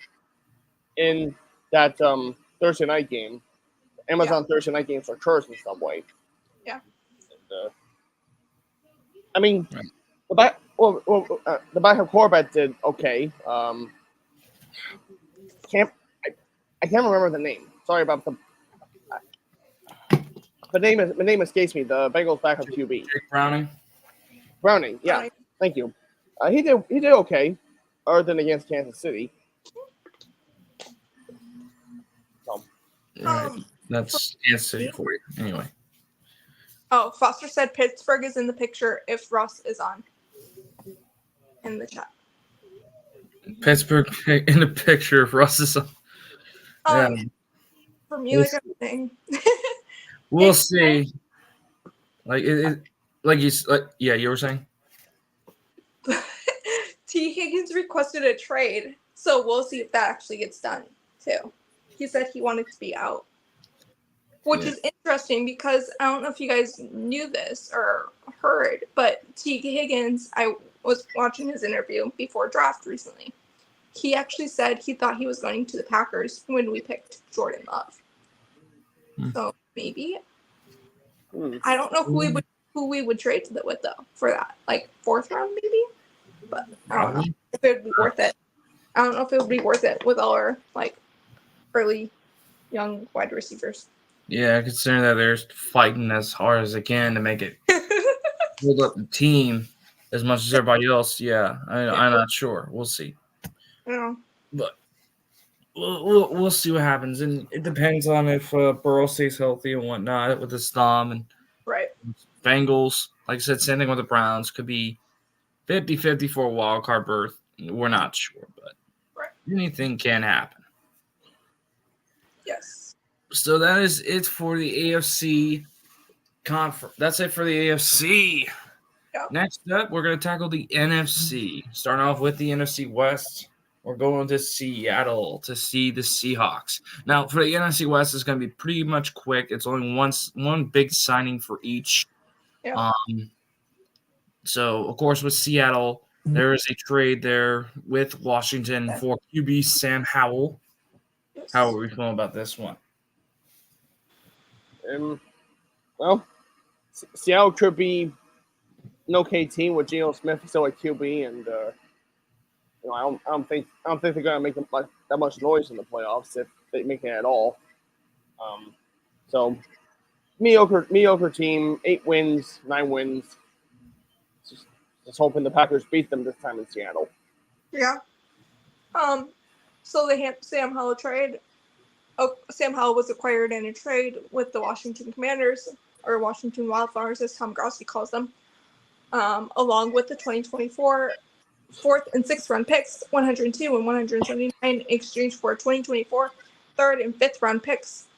in that Thursday night game. Amazon Thursday night games are cursed in some way. Yeah. And, I mean, the backup quarterback did okay. I can't remember the name. Sorry about the name escapes me. The Bengals backup QB. Jake Browning. Browning, yeah. Thank you. He did okay, other than against Kansas City. That's Kansas City for you. Anyway. Oh, Foster said Pittsburgh is in the picture if Russ is on in the chat. Pittsburgh in the picture if Russ is on. For me, like everything. We'll see. You were saying? T. Higgins requested a trade, so we'll see if that actually gets done too. He said he wanted to be out, which is interesting because I don't know if you guys knew this or heard, but T. Higgins, I was watching his interview before draft recently. He actually said he thought he was going to the Packers when we picked Jordan Love. So maybe I don't know who we would trade with though for that, like 4th round maybe, but I don't know if it would be worth it. I don't know if it would be worth it with all our like early young wide receivers. Yeah, considering that they're fighting as hard as they can to make it build up the team as much as everybody else. Yeah, I'm not sure. We'll see. Yeah. But we'll see what happens, and it depends on if Burrow stays healthy and whatnot with his thumb. And Bengals, like I said, same thing with the Browns. Could be 50-50 for a wild card berth. We're not sure, but anything can happen. Yes. So that is it for the AFC conference. That's it for the AFC. Yep. Next up, we're going to tackle the NFC. Starting off with the NFC West, we're going to Seattle to see the Seahawks. Now, for the NFC West, it's going to be pretty much quick. It's only one big signing for each. Yep. So, of course, with Seattle, there is a trade there with Washington for QB Sam Howell. Yes. How are we feeling about this one? Well, Seattle could be an okay team with Geno Smith still at QB, and I don't think they're gonna make that much noise in the playoffs if they make it at all. So mediocre team, 8 wins, 9 wins. Just hoping the Packers beat them this time in Seattle. Yeah. So the Sam Howell trade. Sam Howell was acquired in a trade with the Washington Commanders, or Washington Wildflowers, as Tom Grossi calls them, along with the 2024 4th and 6th round picks, 102 and 179, in exchange for 2024 3rd and 5th round picks,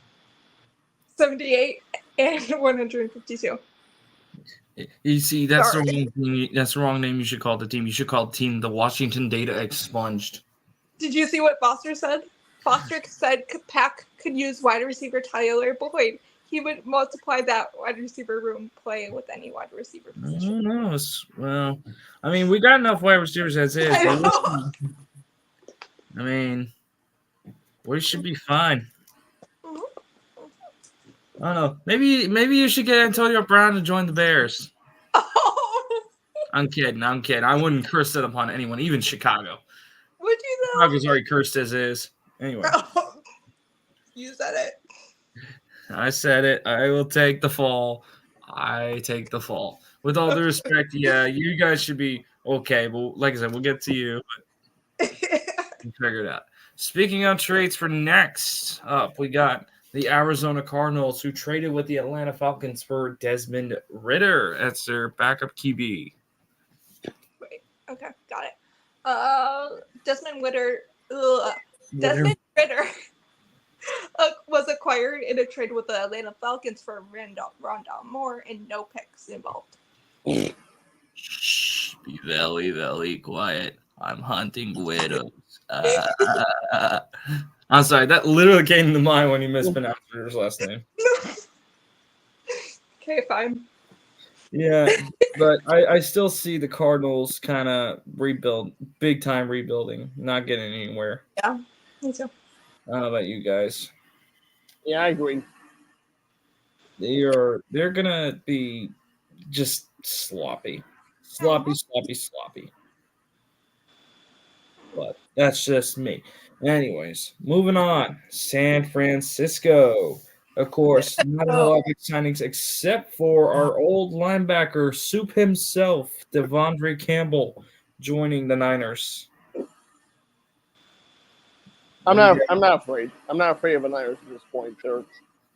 78 and 152. You see, that's the wrong thing. That's the wrong name you should call the team. You should call the team the Washington Data Expunged. Did you see what Foster said? Foster said Pack could use wide receiver Tyler Boyd. He would multiply that wide receiver room play with any wide receiver position. Well, I mean, we got enough wide receivers as is. I mean, we should be fine. I don't know. Maybe you should get Antonio Brown to join the Bears. Oh. I'm kidding. I wouldn't curse that upon anyone, even Chicago. Would you though? Chicago's already cursed as is. Anyway. You said it. I said it. I will take the fall. I take the fall. With all due respect, yeah, you guys should be okay. But like I said, we'll get to you. But we'll figure it out. Speaking of trades for next up, we got the Arizona Cardinals who traded with the Atlanta Falcons for Desmond Ritter as their backup QB. Wait, okay, got it. Desmond Ritter. Desmond Ritter was acquired in a trade with the Atlanta Falcons for Rondell Moore and no picks involved. Shh, be very, very quiet. I'm hunting widows. I'm sorry, that literally came to mind when you mispronounced Ritter's last name. Okay, fine. Yeah, but I still see the Cardinals kind of big time rebuilding, not getting anywhere. Yeah, me too. I don't know about you guys. Yeah, I agree. They're gonna be just sloppy. But that's just me. Anyways, moving on. San Francisco. Of course, not a whole lot of big signings except for our old linebacker, Soup himself, Devondre Campbell, joining the Niners. I'm not afraid. I'm not afraid of the Niners at this point.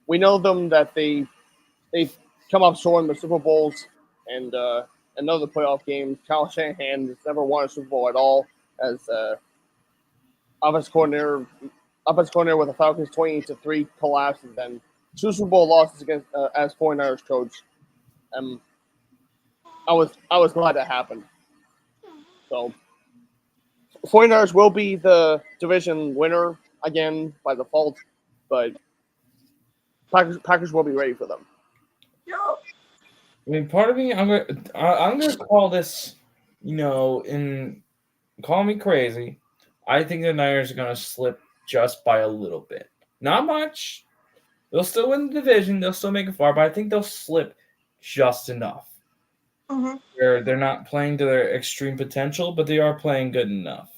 We know them that they come up short in the Super Bowls and another playoff games. Kyle Shanahan has never won a Super Bowl at all as offensive coordinator with the Falcons 20-3 collapse and then 2 Super Bowl losses against as 49ers coach. I was glad that happened. So 49ers will be the division winner again by default, but Packers will be ready for them. Yeah. I mean, part of me, I'm gonna call this, and call me crazy. I think the Niners are gonna slip just by a little bit, not much. They'll still win the division. They'll still make it far, but I think they'll slip just enough. Mm-hmm. They're not playing to their extreme potential, but they are playing good enough.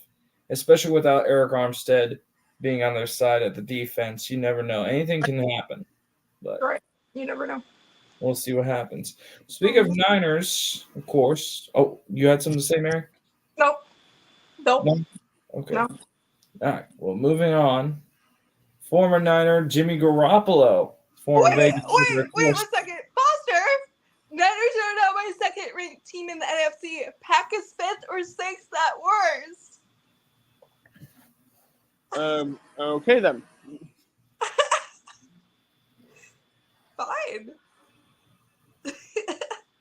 Especially without Eric Armstead being on their side at the defense, you never know. Anything can happen. But Right. You never know. we'll see what happens. Speaking of Niners, of course. Oh, you had something to say, Mary? Nope. No? Okay. No. All right. Well, moving on. Former Niner Jimmy Garoppolo. Wait 1 second. Foster! Niners are now my second ranked team in the NFC. Pack is 5th or 6th at worst. Okay then. Fine.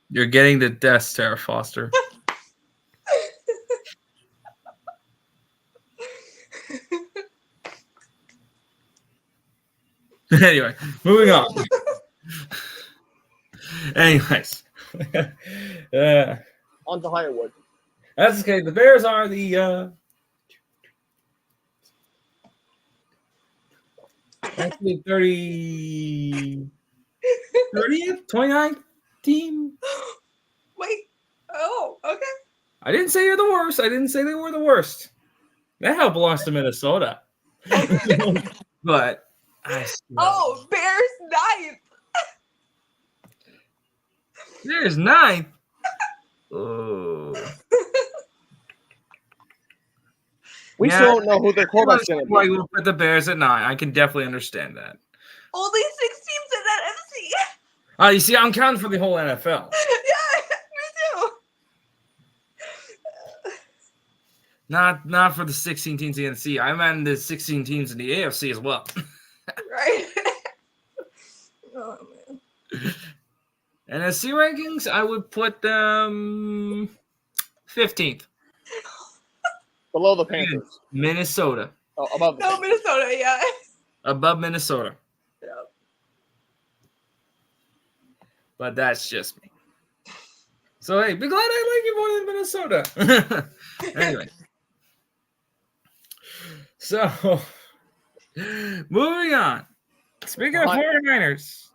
You're getting the death stare, Foster. Anyway, moving on. Anyways. On to Highwood. That's okay. The Bears are the actually 30th, 29th team. Wait. Oh, okay. I didn't say you're the worst. I didn't say they were the worst. That hell belongs to Minnesota. But Oh, Bears 9th. Bears 9th. Oh. We still don't know who their quarterback's going to be. Why you put the Bears at 9? I can definitely understand that. Only 6 teams in that NFC. You see, I'm counting for the whole NFL. Yeah, me too. Not for the 16 teams in the NFC. I meant the 16 teams in the AFC as well. Right. Oh man. NFC rankings, I would put them 15th. Below the Panthers. Minnesota. Oh, above No, Minnesota, yeah. Above Minnesota. Yeah. But that's just me. So, hey, be glad I like you more than Minnesota. Anyway. So, moving on. Speaking of 49ers,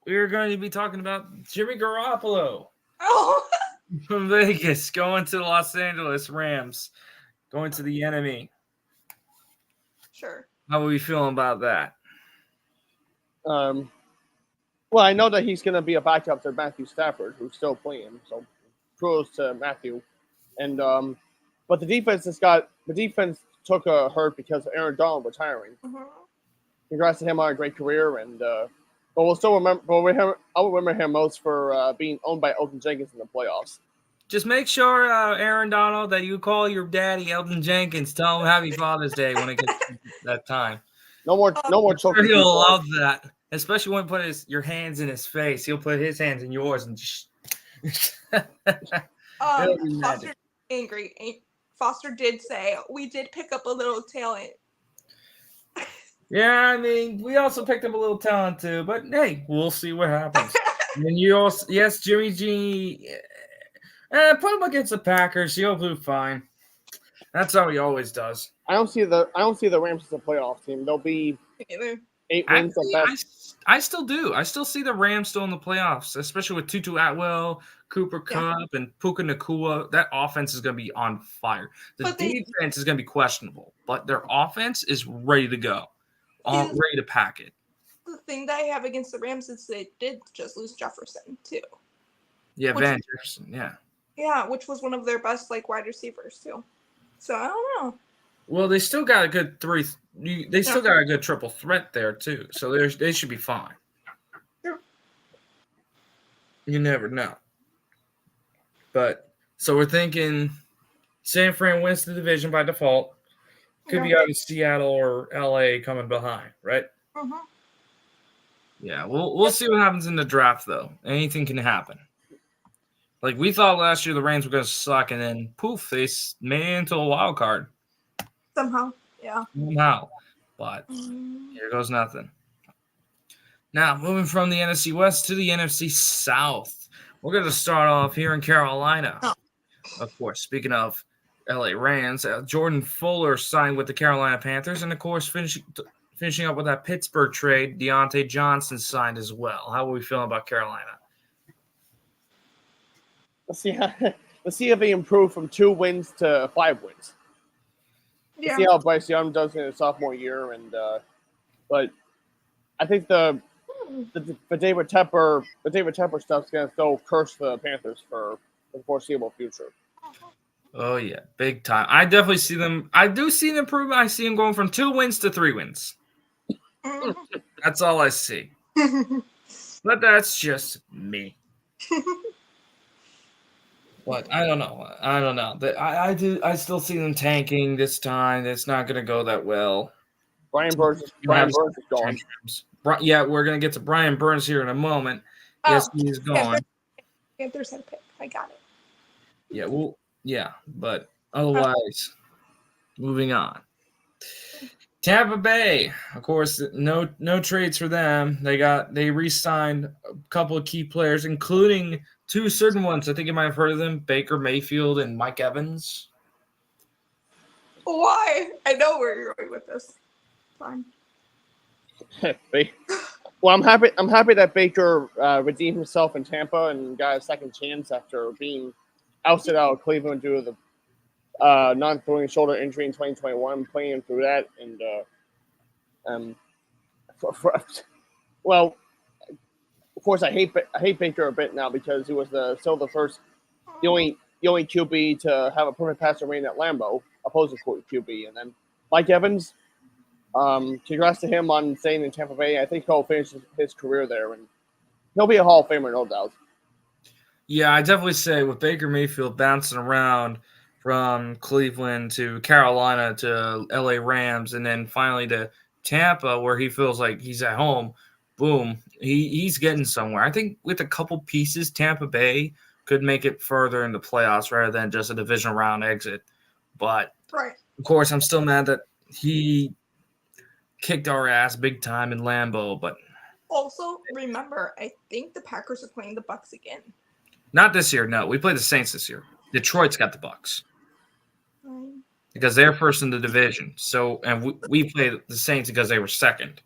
we are going to be talking about Jimmy Garoppolo. Oh. From Vegas, going to the Los Angeles Rams, going to the enemy. Sure. How are we feeling about that? Well, I know that he's going to be a backup to Matthew Stafford, who's still playing. So, kudos to Matthew. And but the defense took a hurt because of Aaron Donald retiring. Mhm. Congrats to him on a great career, and but we'll still remember. I'll remember him most for being owned by Elton Jenkins in the playoffs. Just make sure, Aaron Donald, that you call your daddy, Elton Jenkins. Tell him Happy Father's Day when it gets to that time. No more choking. He'll love that, especially when you put your hands in his face. He'll put his hands in yours and just. Foster angry. Foster did say we did pick up a little talent. Yeah, I mean, we also picked up a little talent too, but hey, we'll see what happens. And you also, yes, Jimmy G. Put him against the Packers. He'll do fine. That's how he always does. I don't see the Rams as a playoff team. They'll be 8 wins at best. I still do. I still see the Rams still in the playoffs, especially with Tutu Atwell, Cooper Kupp, and Puka Nacua. That offense is going to be on fire. The defense is going to be questionable, but their offense is ready to go, ready to pack it. The thing that I have against the Rams is they did just lose Jefferson too. Yeah, Van Jefferson. Yeah. Yeah, which was one of their best wide receivers too. So I don't know. Well, they still got a good They still got a good triple threat there too, so they should be fine. Sure. You never know. But so we're thinking San Fran wins the division by default. Could be either Seattle or LA coming behind, right? Mm-hmm. Yeah, we'll see what happens in the draft though. Anything can happen. Like we thought last year the Rams were going to suck, and then poof, they made it into a wild card. Somehow, yeah. Somehow, but here goes nothing. Now, moving from the NFC West to the NFC South, we're going to start off here in Carolina. Oh. Of course, speaking of LA Rams, Jordan Fuller signed with the Carolina Panthers, and of course, finishing up with that Pittsburgh trade, Deontay Johnson signed as well. How are we feeling about Carolina? Let's see if they improve from 2 wins to 5 wins. Yeah. Let's see how Bryce Young does in his sophomore year, and but I think the David Tepper stuff's gonna still curse the Panthers for the foreseeable future. Oh yeah, big time. I definitely see them. I do see an improvement. I see them going from 2 wins to 3 wins. That's all I see. But that's just me. But I don't know. I still see them tanking this time. It's not going to go that well. Brian Burns is gone. Yeah, we're going to get to Brian Burns here in a moment. Yes, he's gone. Panthers had a pick. I got it. Yeah, but otherwise, moving on. Tampa Bay, of course, no trades for them. They re-signed a couple of key players, including 2 certain ones. I think you might have heard of them: Baker Mayfield and Mike Evans. Why? I know where you're going with this. Fine. Well, I'm happy that Baker redeemed himself in Tampa and got a second chance after being ousted out of Cleveland due to the non-throwing shoulder injury in 2021, playing him through that, and well, of course, I hate Baker a bit now because he was the only QB to have a perfect passer rating at Lambeau, opposing QB, and then Mike Evans. Congrats to him on staying in Tampa Bay. I think he'll finish his career there, and he'll be a Hall of Famer, no doubt. Yeah, I definitely say with Baker Mayfield bouncing around from Cleveland to Carolina to LA Rams and then finally to Tampa where he feels like he's at home, boom, he's getting somewhere. I think with a couple pieces, Tampa Bay could make it further in the playoffs rather than just a divisional round exit. But, of course, I'm still mad that he kicked our ass big time in Lambeau. But also, remember, I think the Packers are playing the Bucs again. Not this year, no. We played the Saints this year. Detroit's got the Bucs. Because they're first in the division. So, and we played the Saints because they were second.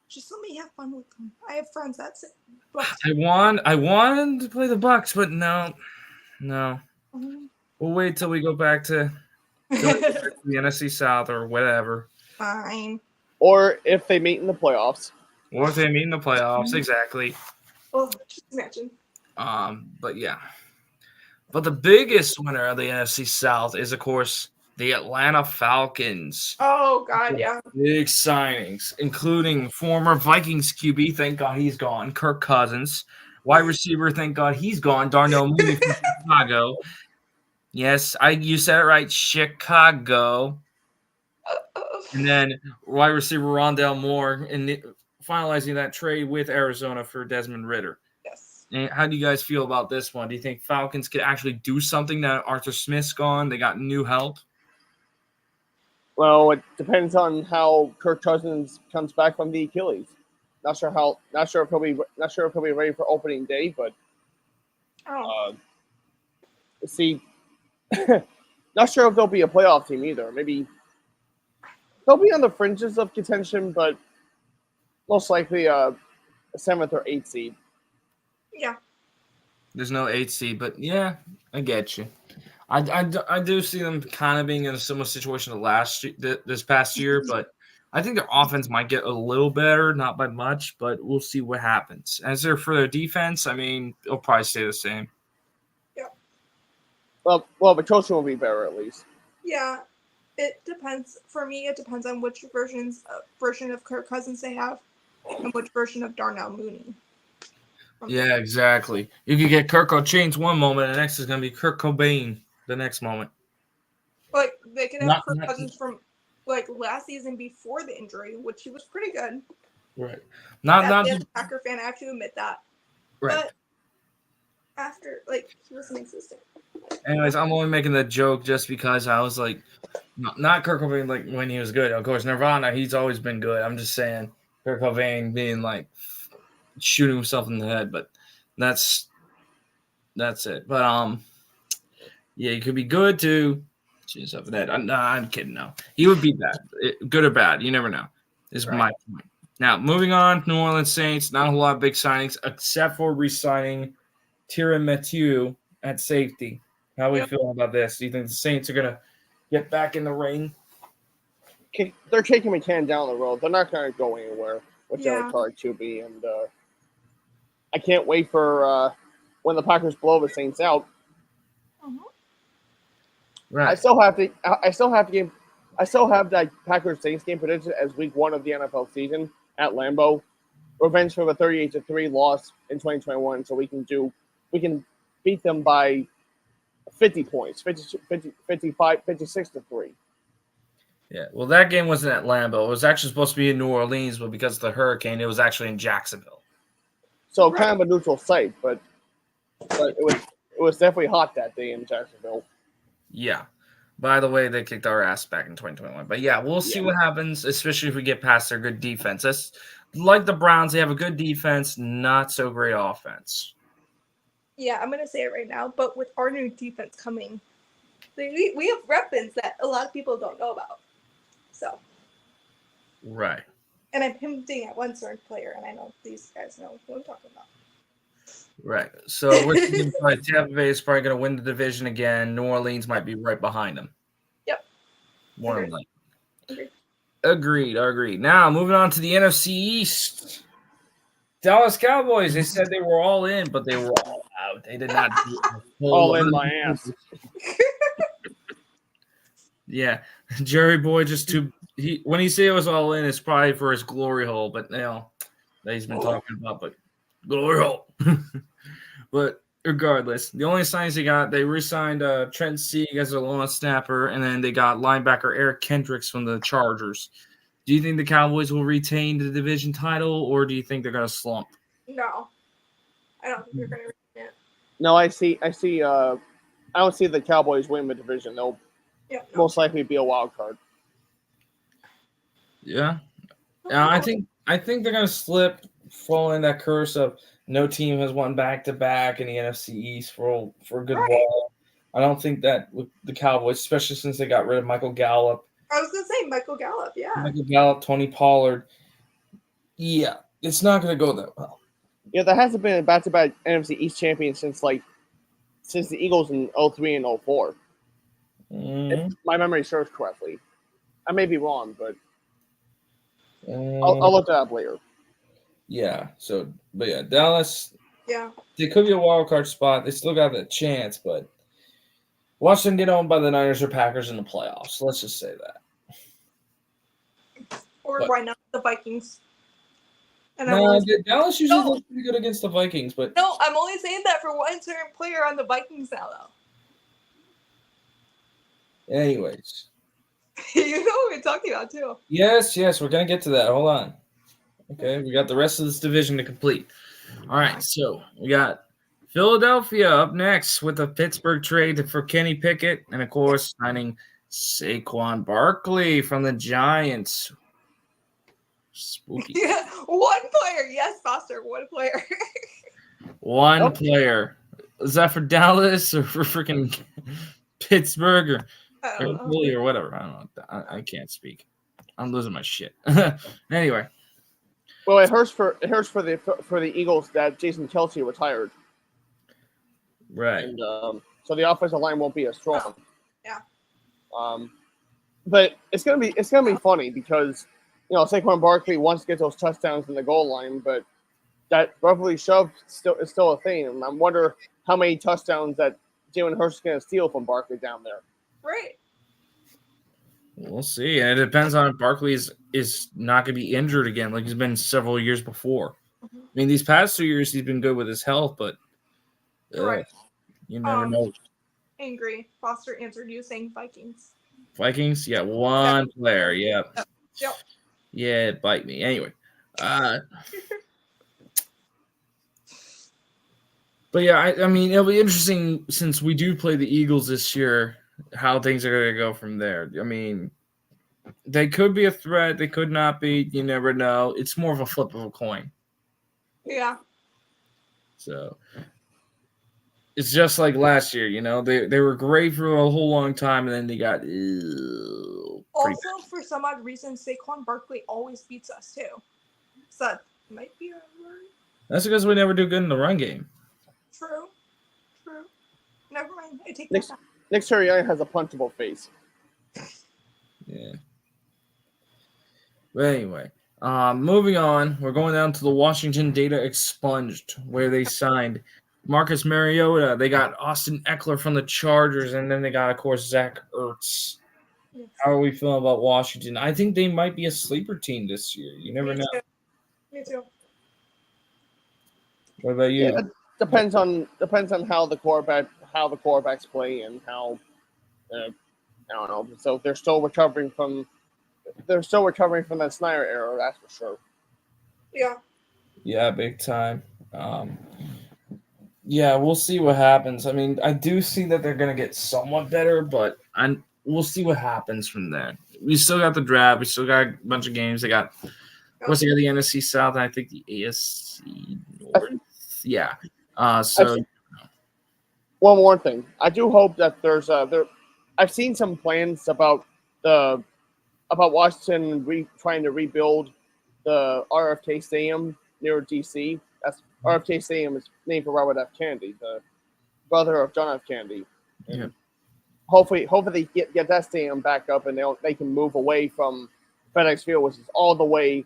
Just let me have fun with them. I have friends. That's it. I wanted to play the Bucs, but no. Mm-hmm. We'll wait till we go back to the NFC South or whatever. Fine. Or if they meet in the playoffs. Exactly. Oh, just imagine. But yeah. But the biggest winner of the NFC South is, of course, the Atlanta Falcons. Oh God, yeah. Big signings, including former Vikings QB, thank God he's gone, Kirk Cousins. Wide receiver, thank God he's gone, Darnell Mooney from Chicago. Yes, you said it right, Chicago. And then wide receiver Rondell Moore, and finalizing that trade with Arizona for Desmond Ridder. Yes. And how do you guys feel about this one? Do you think Falcons could actually do something now Arthur Smith's gone? They got new help. Well, it depends on how Kirk Cousins comes back from the Achilles. Not sure if he'll be ready for opening day, but see, not sure if they'll be a playoff team either. Maybe they'll be on the fringes of contention, but most likely a 7th or 8th seed. Yeah. There's no 8th seed, but yeah, I get you. I do see them kind of being in a similar situation to this past year, but I think their offense might get a little better, not by much, but we'll see what happens. As for their defense, I mean, it'll probably stay the same. Yeah. Well, the coaching will be better at least. Yeah, it depends. For me, it depends on which version of Kirk Cousins they have, and which version of Darnell Mooney. Yeah, exactly. You could get Kirk O'Chains one moment, and the next is going to be Kurt Cobain the next moment. Like, they could have Kirk Cousins from, like, last season before the injury, which he was pretty good. Right. As a Packer fan, I have to admit that. Right. But after, like, he wasn't existing. Anyways, I'm only making the joke just because I was like, not Kurt Cobain like when he was good. Of course, Nirvana, he's always been good. I'm just saying Kurt Cobain being like shooting himself in the head, but that's it. But yeah, he could be good too. Jeez, up that. I'm kidding. No, he would be bad, good or bad. You never know. Is right. My point. Now, moving on, New Orleans Saints. Not a whole lot of big signings except for re-signing Tyrann Mathieu at safety. How are we feeling about this? Do you think the Saints are gonna get back in the ring? They're kicking McCann down the road. They're not going to go anywhere with Derek Carr QB, and I can't wait for when the Packers blow the Saints out. Right. I still have that Packers Saints game predicted as week 1 of the NFL season at Lambeau. Revenge for the 38-3 loss in 2021, so we can beat them by 50 points, 55, 56-3. Yeah, well, that game wasn't at Lambeau. It was actually supposed to be in New Orleans, but because of the hurricane, it was actually in Jacksonville. So kind of a neutral site, but it was definitely hot that day in Jacksonville. Yeah. By the way, they kicked our ass back in 2021. But yeah, we'll see what happens, especially if we get past their good defense. That's like the Browns. They have a good defense, not so great offense. Yeah, I'm going to say it right now, but with our new defense coming, we have weapons that a lot of people don't know about. So. Right. And I'm hinting at one certain player, and I know these guys know who I'm talking about. Right. So we're thinking probably Tampa Bay is probably going to win the division again. New Orleans might be right behind them. Yep. More than likely. Agreed. Now, moving on to the NFC East. Dallas Cowboys, they said they were all in, but they were all out. They did not do all in my ass. Yeah. Jerry Boy when he said it was all in, it's probably for his glory hole, but that he's been talking about, but glory hole. But regardless, the only signs they re-signed Trent Sieg as a long snapper, and then they got linebacker Eric Kendricks from the Chargers. Do you think the Cowboys will retain the division title, or do you think they're going to slump? No, I don't think they're going to retain it. No, I don't see the Cowboys win the division. They'll most likely be a wild card. Yeah, I think they're going to slip, fall in that curse of no team has won back-to-back in the NFC East for a good while. I don't think that with the Cowboys, especially since they got rid of Michael Gallup. I was going to say Michael Gallup, yeah. Michael Gallup, Tony Pollard. Yeah, it's not going to go that well. Yeah, there hasn't been a back-to-back NFC East champion since the Eagles in 03 and 04. If my memory serves correctly. I may be wrong, but I'll look that up later. Yeah. So, but yeah, Dallas. Yeah. They could be a wild card spot. They still got that chance, but Watch them get owned by the Niners or Packers in the playoffs. Let's just say that. Or why not the Vikings? And No, Dallas usually looks pretty good against the Vikings, but no, I'm only saying that for one certain player on the Vikings now, though. anyways. You know what we're talking about too. Yes, we're gonna get to that. Hold on. Okay, we got the rest of this division to complete. All right, so we got Philadelphia up next with a Pittsburgh trade for Kenny Pickett, and of course signing Saquon Barkley from the Giants. Spooky. Yeah, one player. Yes, Foster, one player. One player. Is that for Dallas or for freaking Pittsburgh or Philly or whatever? I don't know. I can't speak. I'm losing my shit. Anyway. Well, it hurts for the Eagles that Jason Kelce retired. Right. And so the offensive line won't be as strong. Oh, yeah. But it's gonna be funny because Saquon Barkley wants to get those touchdowns in the goal line, but that roughly shove is still a thing. And I wonder how many touchdowns that Jalen Hurts is gonna steal from Barkley down there. Right. We'll see. And it depends on if Barkley is not going to be injured again like he's been several years before. Mm-hmm. I mean, these past 2 years he's been good with his health, but right. You never know. Angry. Foster answered you saying Vikings. Vikings? Yeah, one player. Yeah. Yep. Yeah, bite me. Anyway. But yeah, I mean, it'll be interesting since we do play the Eagles this year, how things are going to go from there. I mean, they could be a threat. They could not be. You never know. It's more of a flip of a coin. Yeah. So it's just like last year, they were great for a whole long time, and then they got also, for some odd reason, Saquon Barkley always beats us too. So that might be a worry. That's because we never do good in the run game. True. Never mind. I take that back. Nick Sirianni has a punchable face. Yeah. But anyway, moving on, we're going down to the Washington Data Expunged, where they signed Marcus Mariota. They got Austin Eckler from the Chargers, and then they got, of course, Zach Ertz. Yes. How are we feeling about Washington? I think they might be a sleeper team this year. You never know. Me too. What about you? Yeah, it depends on how the quarterbacks play and how I don't know. So they're still recovering from that Snyder era, that's for sure. Yeah. Yeah, big time. Yeah, we'll see what happens. I mean, I do see that they're going to get somewhat better, but we'll see what happens from there. We still got the draft. We still got a bunch of games. They got the NFC South, and I think the AFC North. Yeah. One more thing. I do hope that there's I've seen some plans about Washington trying to rebuild the RFK Stadium near DC. That's RFK Stadium is named for Robert F. Kennedy, the brother of John F. Kennedy. Yeah. Hopefully they get that stadium back up and they can move away from FedEx Field, which is all the way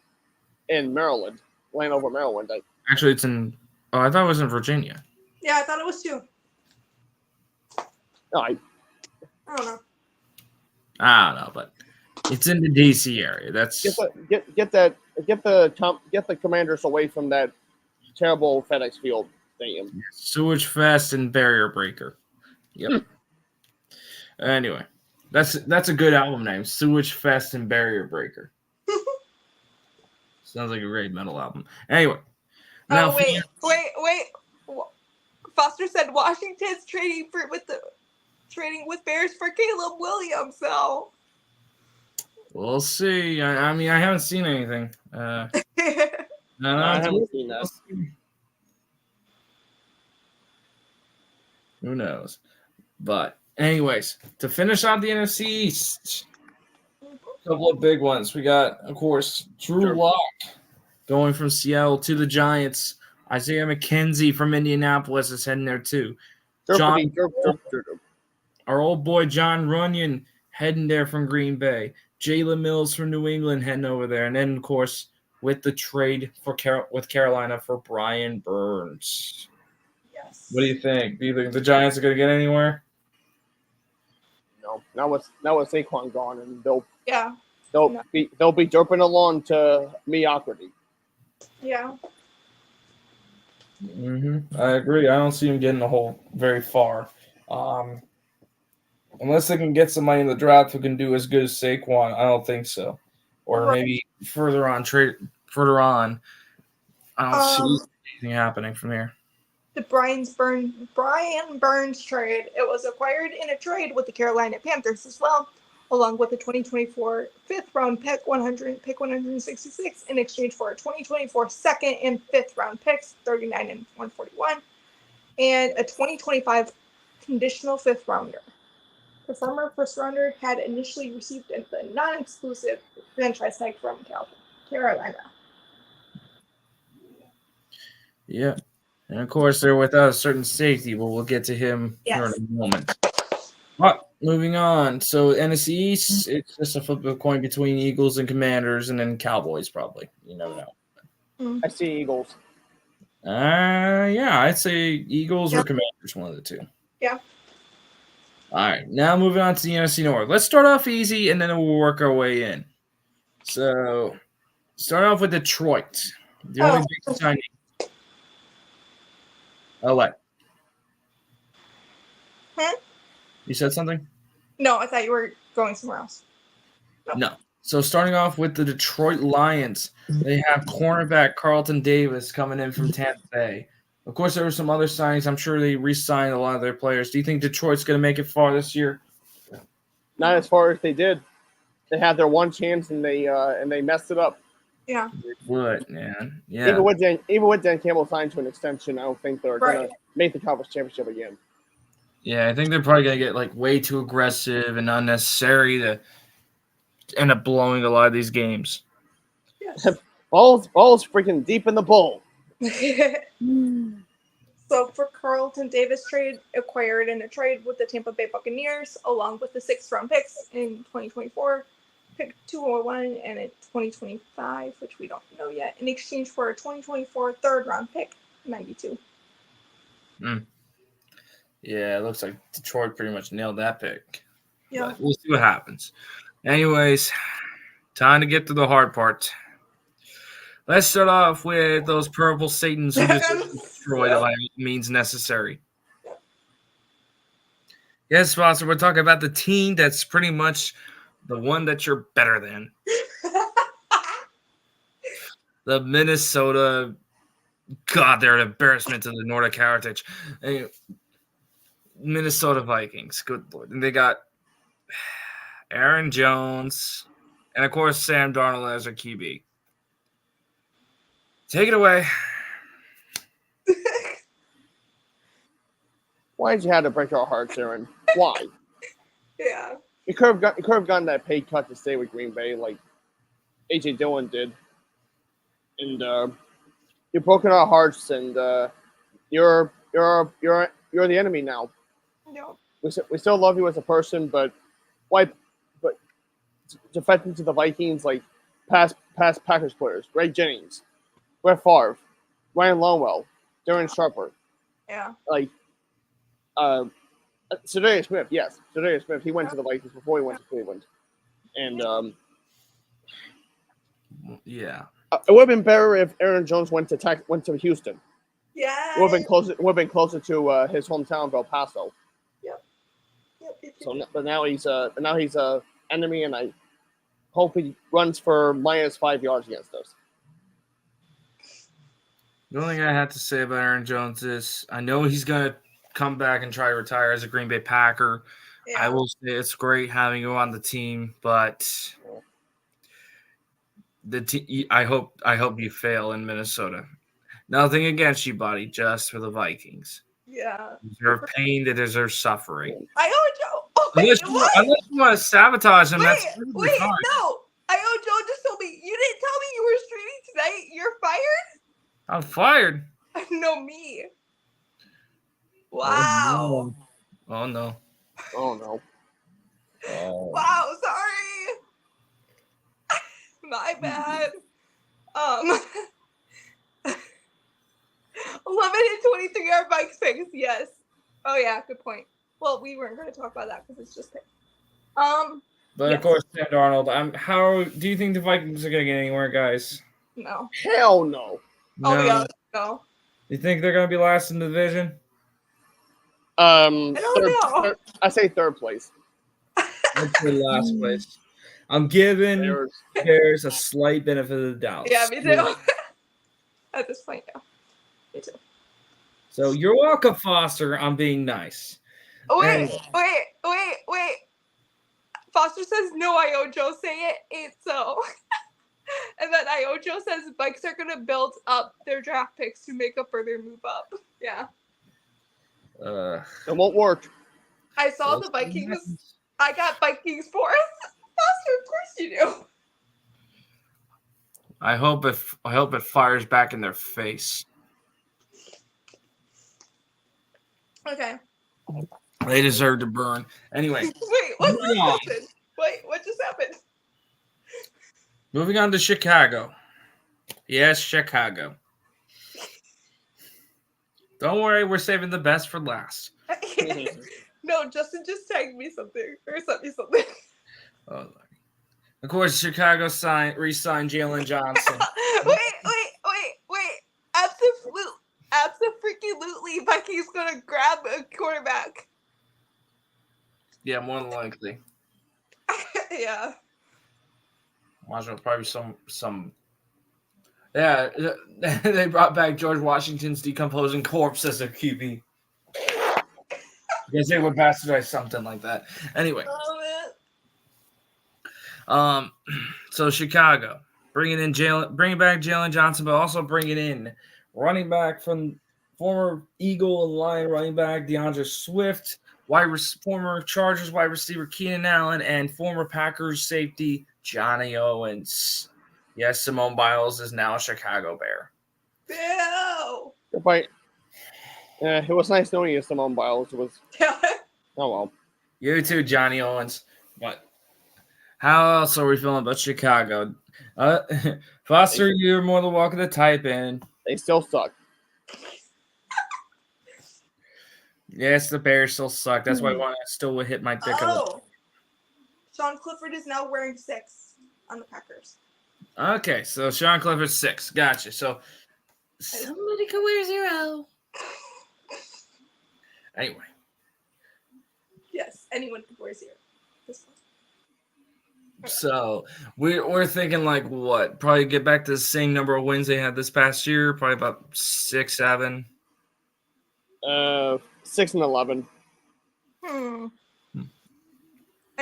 in Maryland, Landover, Maryland. Actually, it's in. Oh, I thought it was in Virginia. Yeah, I thought it was too. No, I don't know. I don't know, but it's in the DC area. That's get the Commanders away from that terrible FedEx Field stadium. Sewage Fest and Barrier Breaker. Yep. Anyway, that's a good album name. Sewage Fest and Barrier Breaker. Sounds like a great metal album. Anyway. Now, wait. Foster said Washington's trading with Bears for Caleb Williams. So we'll see. I mean, I haven't seen anything. No, I haven't seen that. Who knows? But anyways, to finish out the NFC East, a couple of big ones. We got, of course, Drew Lock going from Seattle to the Giants. Isaiah McKenzie from Indianapolis is heading there too. Our old boy John Runyon heading there from Green Bay. Jalen Mills from New England heading over there. And then, of course, with the trade with Carolina for Brian Burns. Yes. What do you think? Do you think the Giants are going to get anywhere? Now with Saquon gone, and they'll Yeah. be derping along to mediocrity. Yeah. I agree. I don't see him getting the whole very far. Unless they can get somebody in the draft who can do as good as Saquon, I don't think so. Or Right. maybe further on, I don't see Um, anything happening from here. the Brian Burns trade. It was acquired in a trade with the Carolina Panthers as well, along with the 2024 fifth round pick 166 in exchange for a 2024 second and fifth round picks 39 and 141, and a 2025 conditional fifth rounder. The former first rounder had initially received a non-exclusive franchise tag from Carolina. Yeah. And of course, they're without a certain safety, but we'll get to him here Yes. in a moment. But moving on. So, NFC East, it's just a flip of a coin between Eagles and Commanders, and then Cowboys, probably. You never know. I see Eagles. Yeah, I'd say Eagles or Commanders, one of the two. Yeah. All right, now moving on to the NFC North. Let's start off easy, and then we'll work our way in. So, start off with Detroit. The only big signing. Oh, what? Huh? You said something? No, I thought you were going somewhere else. No. So starting off with the Detroit Lions, they have cornerback Carlton Davis coming in from Tampa Bay. Of course, there were some other signings. I'm sure they re-signed a lot of their players. Do you think Detroit's going to make it far this year? Not as far as they did. They had their one chance and they messed it up. Yeah. Would, man. Yeah. Even with Dan Campbell signed to an extension, I don't think they're going to make the conference championship again. Yeah, I think they're probably going to get like way too aggressive and unnecessary to end up blowing a lot of these games. Yes. Ball's freaking deep in the bowl. So for Carlton Davis trade, acquired in a trade with the Tampa Bay Buccaneers, along with the 6th round picks in 2024, pick 201 and in 2025, which we don't know yet, in exchange for a 2024 third round pick, 92. Yeah, it looks like Detroit pretty much nailed that pick. Yeah. But we'll see what happens. Anyways, time to get to the hard part. Let's start off with those purple Satans who just destroyed by any means necessary. Yes, sponsor, we're talking about the team that's pretty much the one that you're better than. The Minnesota, God, they're an embarrassment to the Nordic heritage. Minnesota Vikings, good Lord. And they got Aaron Jones and, of course, Sam Darnold as their QB. Take it away. Why did you have to break our hearts, Aaron? Why? Yeah. You could have gotten that pay cut to stay with Green Bay, like AJ Dillon did, and you've broken our hearts, and you're the enemy now. No. We still love you as a person, but why? But defecting to the Vikings, like past Packers players, Greg Jennings, Brett Favre, Ryan Longwell, Darren Sharper, Yeah. like Zadarius Smith. Yes, Zadarius Smith. He went to the Vikings before he went to Cleveland, and Yeah. it would have been better if Aaron Jones went to Houston. Yeah. It would have been closer to his hometown of El Paso. Yep. So, but now he's a enemy, and I hope he runs for minus 5 yards against us. The only thing I have to say about Aaron Jones is I know he's going to come back and try to retire as a Green Bay Packer. Yeah. I will say it's great having him on the team, but I hope you fail in Minnesota. Nothing against you, buddy, just for the Vikings. Yeah. They deserve pain, they deserve suffering. I owe Joe. Oh, wait, Unless you want to sabatage him, that's wait, fine. no. I owe Joe just told me you didn't tell me you were streaming tonight. You're fired? I'm fired. No, me. Wow. Oh no. Oh no. Wow, sorry. My bad. 11 and 23 are Vikes picks, yes. Oh yeah, good point. Well, we weren't going to talk about that because it's just picks. But Yes. of course, Sam Darnold. How do you think the Vikings are going to get anywhere, guys? No. Hell no. Oh No. yeah. No. You think they're going to be last in the division? I don't know. I say third place. I'd say last place. I'm giving Bears a slight benefit of the doubt. Yeah, me too. At this point, yeah. Me too. So you're welcome, Foster. I'm being nice. Wait. Foster says no, Iojo. Say it ain't so. And then Iojo says Vikes are gonna build up their draft picks to make a further move up. Yeah. It won't work. I saw the Vikings. I got Vikings fourth. Foster, of course you do. I hope it fires back in their face. Okay. They deserve to burn. Anyway. Wait, what just happened? Wait, what just happened? Moving on to Chicago. Yes, Chicago. Don't worry, we're saving the best for last. No, Justin just tagged me something or sent me something. Oh, of course, Chicago re-signed Jalen Johnson. Wait. Absolutely, Vikings gonna grab a quarterback. Yeah, more than likely. Yeah. Imagine probably some. Yeah, they brought back George Washington's decomposing corpse as their QB. Because they would bastardize something like that. Anyway. So Chicago bringing back Jalen Johnson, but also bringing in running back from former Eagle and Lion running back DeAndre Swift, former Chargers wide receiver Keenan Allen, and former Packers safety Johnny Owens. Yes, Simone Biles is now a Chicago Bear. Ew. Goodbye. Yeah, it was nice knowing you, Simone Biles. It was. Oh well. You too, Johnny Owens. What? How else are we feeling about Chicago? Foster, you're more than welcome to type in. They still suck. Yes, the Bears still suck. That's why I still would hit my dick. Oh. Sean Clifford is now wearing 6 on the Packers. Okay, so Sean Clifford 6. Gotcha. So somebody can wear 0. Anyway. Yes, anyone can wear 0. This one. So we're thinking like what? Probably get back to the same number of wins they had this past year. Probably about 6, 7. 6 and 11. I'm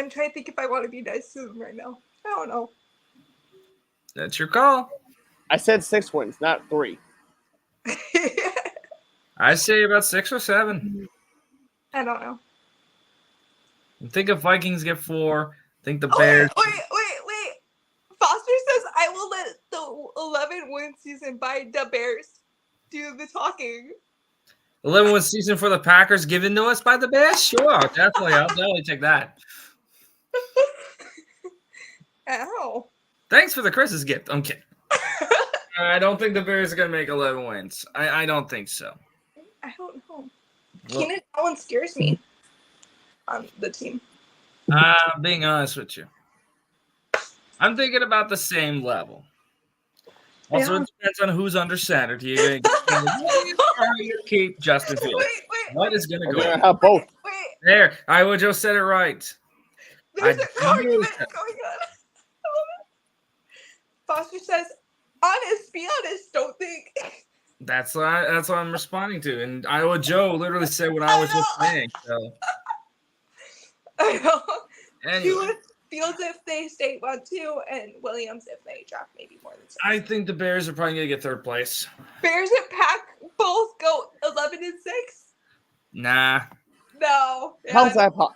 trying to think if I want to be nice to them right now. I don't know. That's your call. I said 6 wins, not 3. I say about 6 or 7. I don't know. Think if Vikings get 4. Think the Bears. Wait. Foster says I will let the 11-win season by the Bears do the talking. 11-win season for the Packers given to us by the Bears? Sure, I'll definitely take that. Ow. Thanks for the Christmas gift. I'm kidding. I don't think the Bears are going to make 11 wins. I don't think so. I don't know. Keenan Allen scares me on the team. Being honest with you, I'm thinking about the same level. Also, it depends on who's under center. Do you keep Justin Fields? Wait. What is going to go? We're going to have both. Wait. There, I would just said it right. There's an argument going on. Foster says, be honest, don't think. That's what I'm responding to. And Iowa Joe literally said what I was just saying. So. I know. Anyway. Fields if they stay 1-2, and Williams if they draft maybe more than 6. I think the Bears are probably going to get 3rd place. Bears and Pack both go 11-6? Nah. No. How's that possible?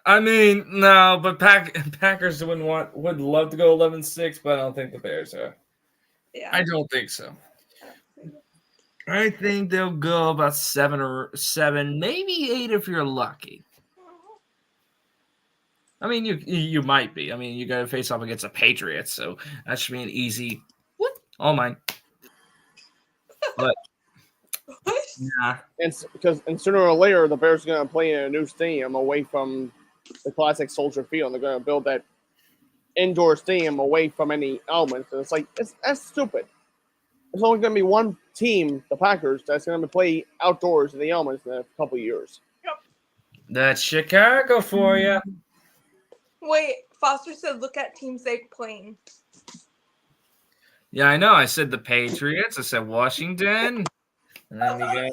I mean, no, but Packers would love to go 11-6, but I don't think the Bears are. Yeah. I don't think so. I think they'll go about 7, maybe 8 if you're lucky. I mean, you might be. I mean, you got to face off against the Patriots, so that should be an easy. What? All mine. But nah. And sooner or later, the Bears are going to play in a new stadium away from the classic Soldier Field. They're going to build that indoor stadium away from any elements. And it's like, that's stupid. There's only going to be one team, the Packers, that's going to play outdoors in the elements in a couple of years. That's Chicago for you. Wait, Foster said, look at teams they playing. Yeah, I know. I said the Patriots. I said Washington. And then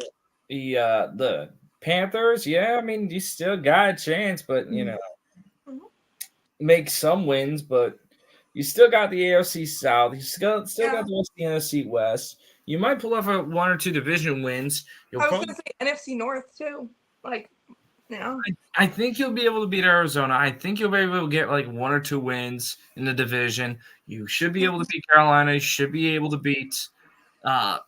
you got the Panthers. Yeah, I mean, you still got a chance, but, make some wins, but you still got the AFC South. You still got the rest of the NFC West. You might pull off one or two division wins. I was going to say NFC North, too. Like, I think you'll be able to beat Arizona. I think you'll be able to get like one or two wins in the division. You should be able to beat Carolina. You should be able to beat the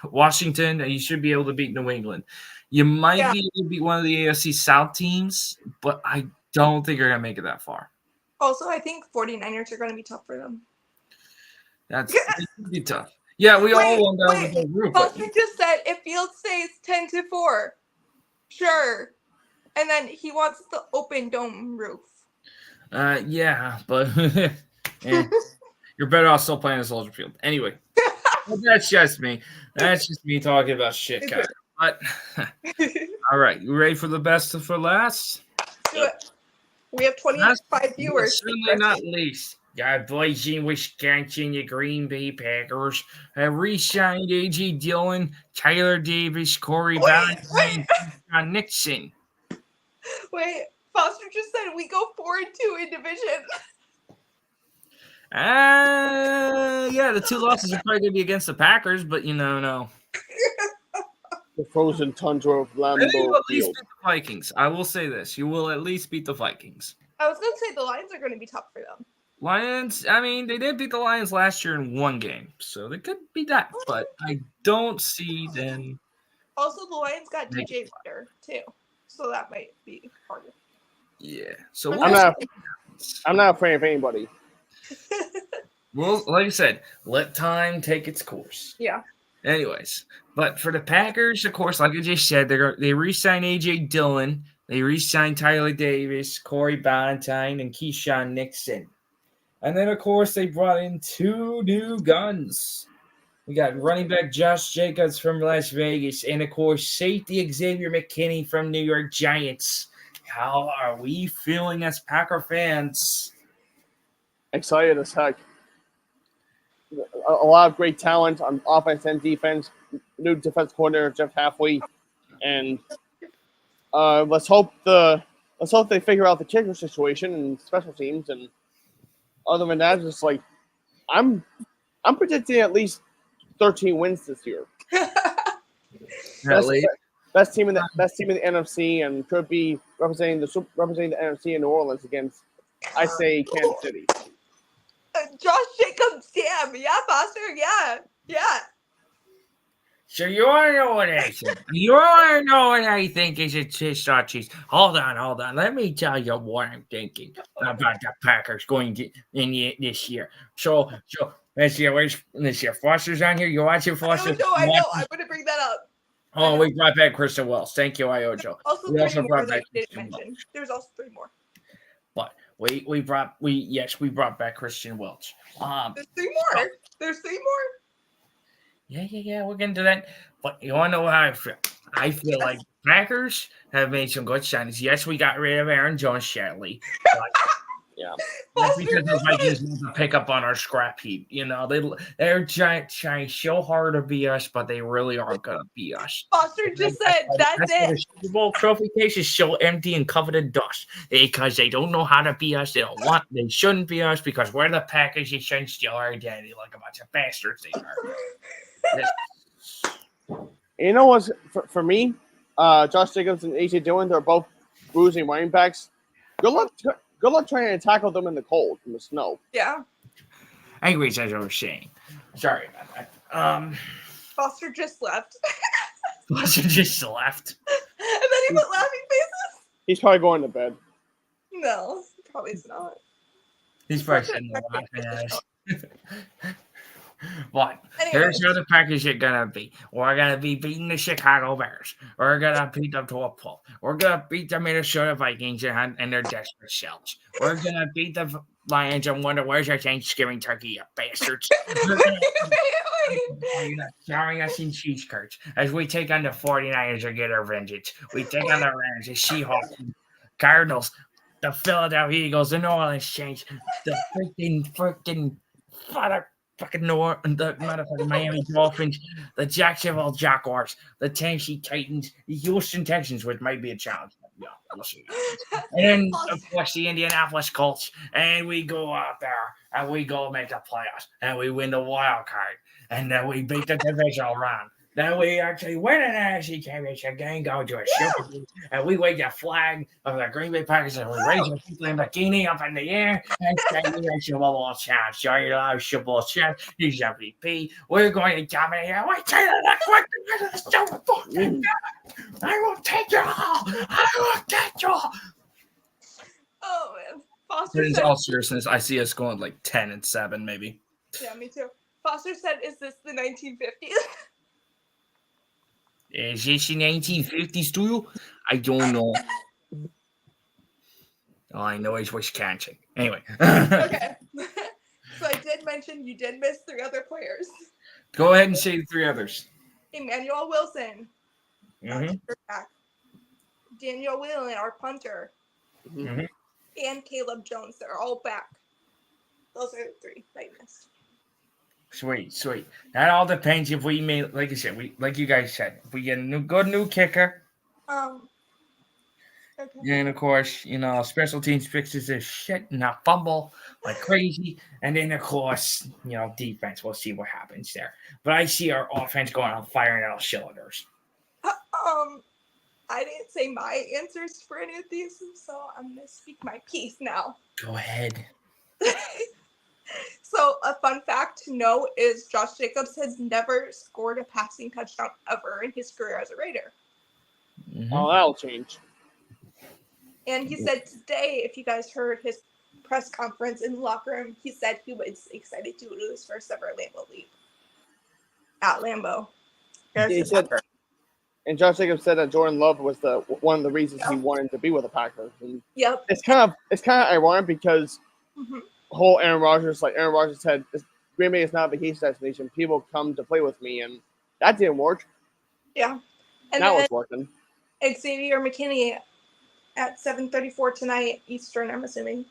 Washington, and you should be able to beat New England. You might be able to beat one of the AFC South teams, but I don't think you're going to make it that far. Also, I think 49ers are going to be tough for them. That's be tough. Yeah, we all won down with the group. Foster just said if Field stays 10-4, sure. And then he wants the open dome roof. Yeah, but you're better off still playing at Soldier Field. Anyway, that's just me. That's just me talking about shit, guys. But all right, you ready for the best for last? Do it. We have 25 viewers. Certainly not least. Got boys in Wisconsin, the Green Bay Packers have re-signed A.J. Dillon, Tyler Davis, Corey Valentine, and Nixon. Wait, Foster just said we go 4-2 in division. Yeah, the two losses are probably going to be against the Packers, but no. The frozen tundra of Lambeau I think you'll at least Field. beat the Vikings. I will say this. You will at least beat the Vikings. I was going to say the Lions are going to be tough for them. Lions, I mean, they did beat the Lions last year in one game, so they could beat that, but I don't see them. Also, the Lions got DJ Water, too, so that might be harder. Yeah, so I'm not afraid of anybody. Well, like I said, let time take its course. Yeah. Anyways, but for the Packers, of course, like I just said, they re-signed A.J. Dillon, they re-signed Tyler Davis, Corey Valentine, and Keyshawn Nixon. And then, of course, they brought in two new guns. We got running back Josh Jacobs from Las Vegas, and, of course, safety Xavier McKinney from New York Giants. How are we feeling as Packer fans? Excited as heck. A lot of great talent on offense and defense. New defense coordinator Jeff Halfway, and let's hope they figure out the kicker situation and special teams. And other than that, just like I'm predicting at least 13 wins this year. Best team in the NFC, and could be representing the NFC in New Orleans against, I say, Kansas City. Josh Jacobs, damn, yeah, Foster, yeah. So you want to know what I think? You want to know what I think is a cheese? Hold on. Let me tell you what I'm thinking about the Packers going to this year. So let's see. Foster's on here. You watching Foster? I know. I'm going to bring that up. Oh, we brought back Kristen Wells. Thank you, Iojo. We also brought back Kristen Welch. There's also 3 more. But we brought back Christian Welch. There's 3 more. There's 3 more. Yeah, we're getting to that. But you want to know how I feel? I feel like Packers have made some good signings. Yes, we got rid of Aaron Jones, Shatley. Yeah. That's because the Vikings want to pick up on our scrap heap. They're trying so hard to be us, but they really aren't going to be us. Foster just said, that's it. The Super Bowl trophy case is so empty and covered in dust because they don't know how to be us. They shouldn't be us because we're the Packers. You shouldn't steal our identity like a bunch of bastards they are. You know what's for me? Josh Jacobs and A.J. Dillon, they're both bruising running backs. Good luck trying to tackle them in the cold, in the snow. Yeah. Anyways, as I was saying. Sorry about that. Foster just left. Foster just left. And then he put laughing faces. He's probably going to bed. No, probably not. He's probably sitting there laughing at us. But Anyways. here's how the package is gonna be. We're gonna be beating the Chicago Bears. We're gonna beat them to a pulp. We're gonna beat the Minnesota Vikings and their desperate selves. We're gonna beat the Lions and wonder where's our Thanksgiving turkey, you bastards. You're not showering us in cheese curds as we take on the 49ers and get our vengeance. We take on the Rams, the Seahawks, Cardinals, the Philadelphia Eagles, the New Orleans Saints, the freaking the motherfucking Miami Dolphins, the Jacksonville Jaguars, the Tennessee Titans, the Houston Texans, which might be a challenge. Yeah, we'll see. And then, of course, the Indianapolis Colts. And we go out there and we go make the playoffs and we win the wild card. And then we beat the divisional round. Then we actually win an NFC championship game, go to a Super Bowl, and we wave the flag of the Green Bay Packers and we raise our in bikini up in the air and say we are Super Bowl champs. So you're our Super Bowl champs. He's MVP. We're going to dominate. And we take the next one to the Super Bowl. I will take you all. I will take you all. Oh man, Foster But in said. all seriousness, I see us going like 10-7, maybe. Yeah, me too. Foster said, "Is this the 1950s?" Is this the 1950s to you? I don't know. All I know is Wisconsin. Anyway. Okay. So I did mention you did miss 3 other players. Go ahead and say the 3 others. Emmanuel Wilson, Mm-hmm. back. Daniel Whelan, our punter, Mm-hmm. and Caleb Jones. They're all back. Those are the 3 that I missed. Sweet. That all depends if we made, like I said, like you guys said, if we get a good new kicker. Okay. And of course, special teams fixes this shit, not fumble like crazy. And then of course, defense. We'll see what happens there. But I see our offense going on fire and all cylinders. I didn't say my answers for any of these, so I'm gonna speak my piece now. Go ahead. So a fun fact to know is Josh Jacobs has never scored a passing touchdown ever in his career as a Raider. Mm-hmm. Oh, that'll change. And he said today, if you guys heard his press conference in the locker room, he said he was excited to do his first ever Lambeau leap at Lambeau. He said, and Josh Jacobs said that Jordan Love was one of the reasons he wanted to be with the Packers. And Yep. it's kind of ironic because Mm-hmm. whole Aaron Rodgers said, Green Bay is not a vacation destination. People come to play with me, and that didn't work. Yeah. And now then it's working. Xavier McKinney at 7:34 tonight Eastern, I'm assuming,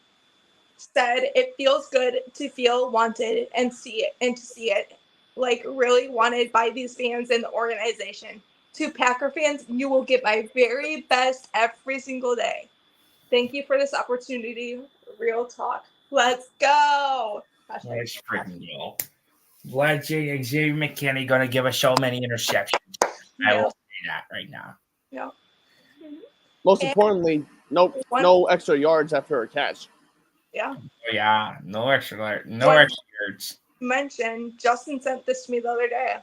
said it feels good to feel wanted and to see it like really wanted by these fans and the organization. To Packer fans, you will get my very best every single day. Thank you for this opportunity. Real talk. Let's go. Let's freaking go. Glad Xavier McKinney going to give us so many interceptions. I will say that right now. Yeah. Most importantly, no extra yards after a catch. Yeah. Oh, yeah, no extra yards. Mention Justin sent this to me the other day.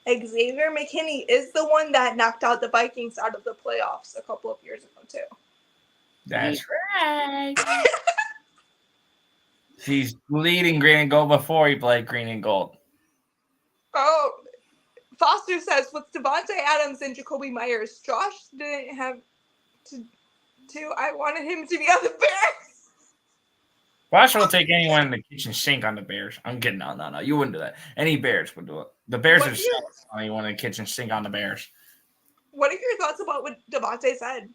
Xavier McKinney is the one that knocked out the Vikings out of the playoffs a couple of years ago too. That's right. He's leading green and gold before he played green and gold. Oh, Foster says with Devontae Adams and Jacoby Myers, Josh didn't have to. I wanted him to be on the Bears. Foster will take anyone in the kitchen sink on the Bears. I'm kidding. No. You wouldn't do that. Any Bears would do it. The Bears are on anyone in the kitchen sink on the Bears. What are your thoughts about what Devontae said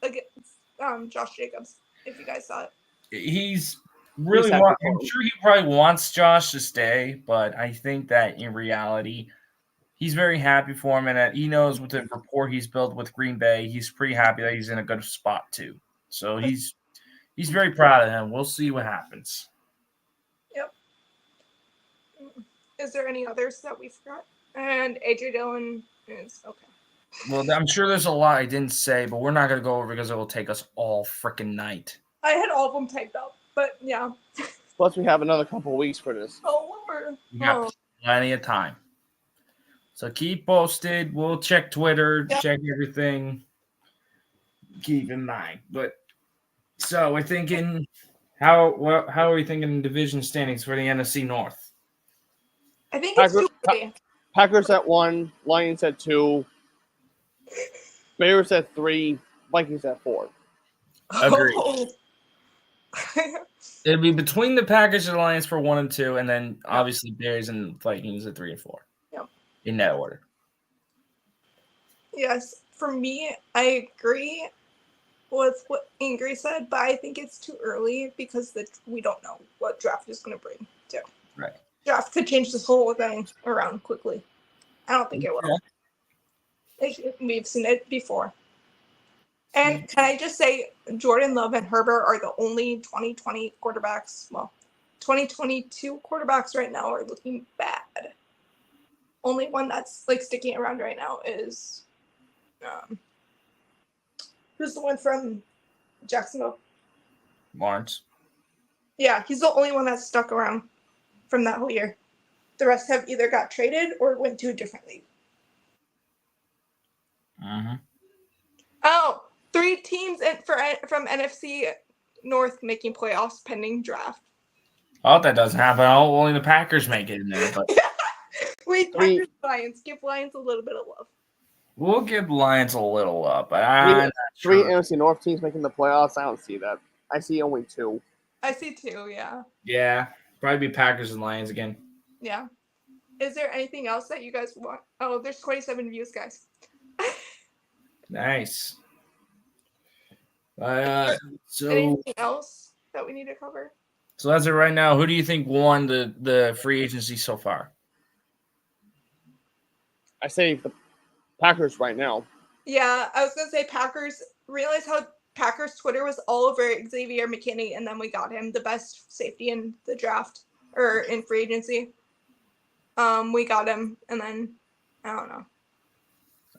against Josh Jacobs? If you guys saw it, He's really. I'm sure he probably wants Josh to stay, but I think that in reality, he's very happy for him, and that he knows with the rapport he's built with Green Bay, he's pretty happy that he's in a good spot too. So he's very proud of him. We'll see what happens. Yep. Is there any others that we forgot? And AJ Dillon is okay. Well, I'm sure there's a lot I didn't say, but we're not going to go over because it will take us all freaking night. I had all of them typed up, but yeah. Plus, we have another couple of weeks for this. Oh, Lord. We got plenty of time. So keep posted. We'll check Twitter, check everything. Keep in mind. But so we're thinking, how are we thinking division standings for the NFC North? I think it's too early. Packers at 1, Lions at 2, Bears at 3, Vikings at 4. Agreed. Oh. It'd be between the Packers and Lions for 1 and 2, and then obviously Bears and Vikings at 3 and 4. Yep. In that order. Yes, for me, I agree with what Ingrid said, but I think it's too early because we don't know what draft is going to bring. Too. Right. Draft could change this whole thing around quickly. I don't think it will. We've seen it before. And can I just say, Jordan Love and Herbert are the only 2020 quarterbacks. Well, 2022 quarterbacks right now are looking bad. Only one that's like sticking around right now is who's the one from Jacksonville? Lawrence. Yeah, he's the only one that's stuck around from that whole year. The rest have either got traded or went to a different league. Mm-hmm. Oh, 3 teams from NFC North making playoffs pending draft. Oh, that doesn't happen. Only the Packers make it in there. But Wait, Packers, Lions. Give Lions a little bit of love. we'll give Lions a little up. But I'm not Three sure. NFC North teams making the playoffs. I don't see that. I see only 2. I see 2, yeah. Yeah, probably be Packers and Lions again. Yeah. Is there anything else that you guys want? Oh, there's 27 views, guys. Nice. So Anything else that we need to cover? So as of right now, who do you think won the free agency so far? I say the Packers right now. Yeah, I was going to say Packers. Realize how Packers Twitter was all over Xavier McKinney, and then we got him the best safety in the draft or in free agency. We got him, and then I don't know.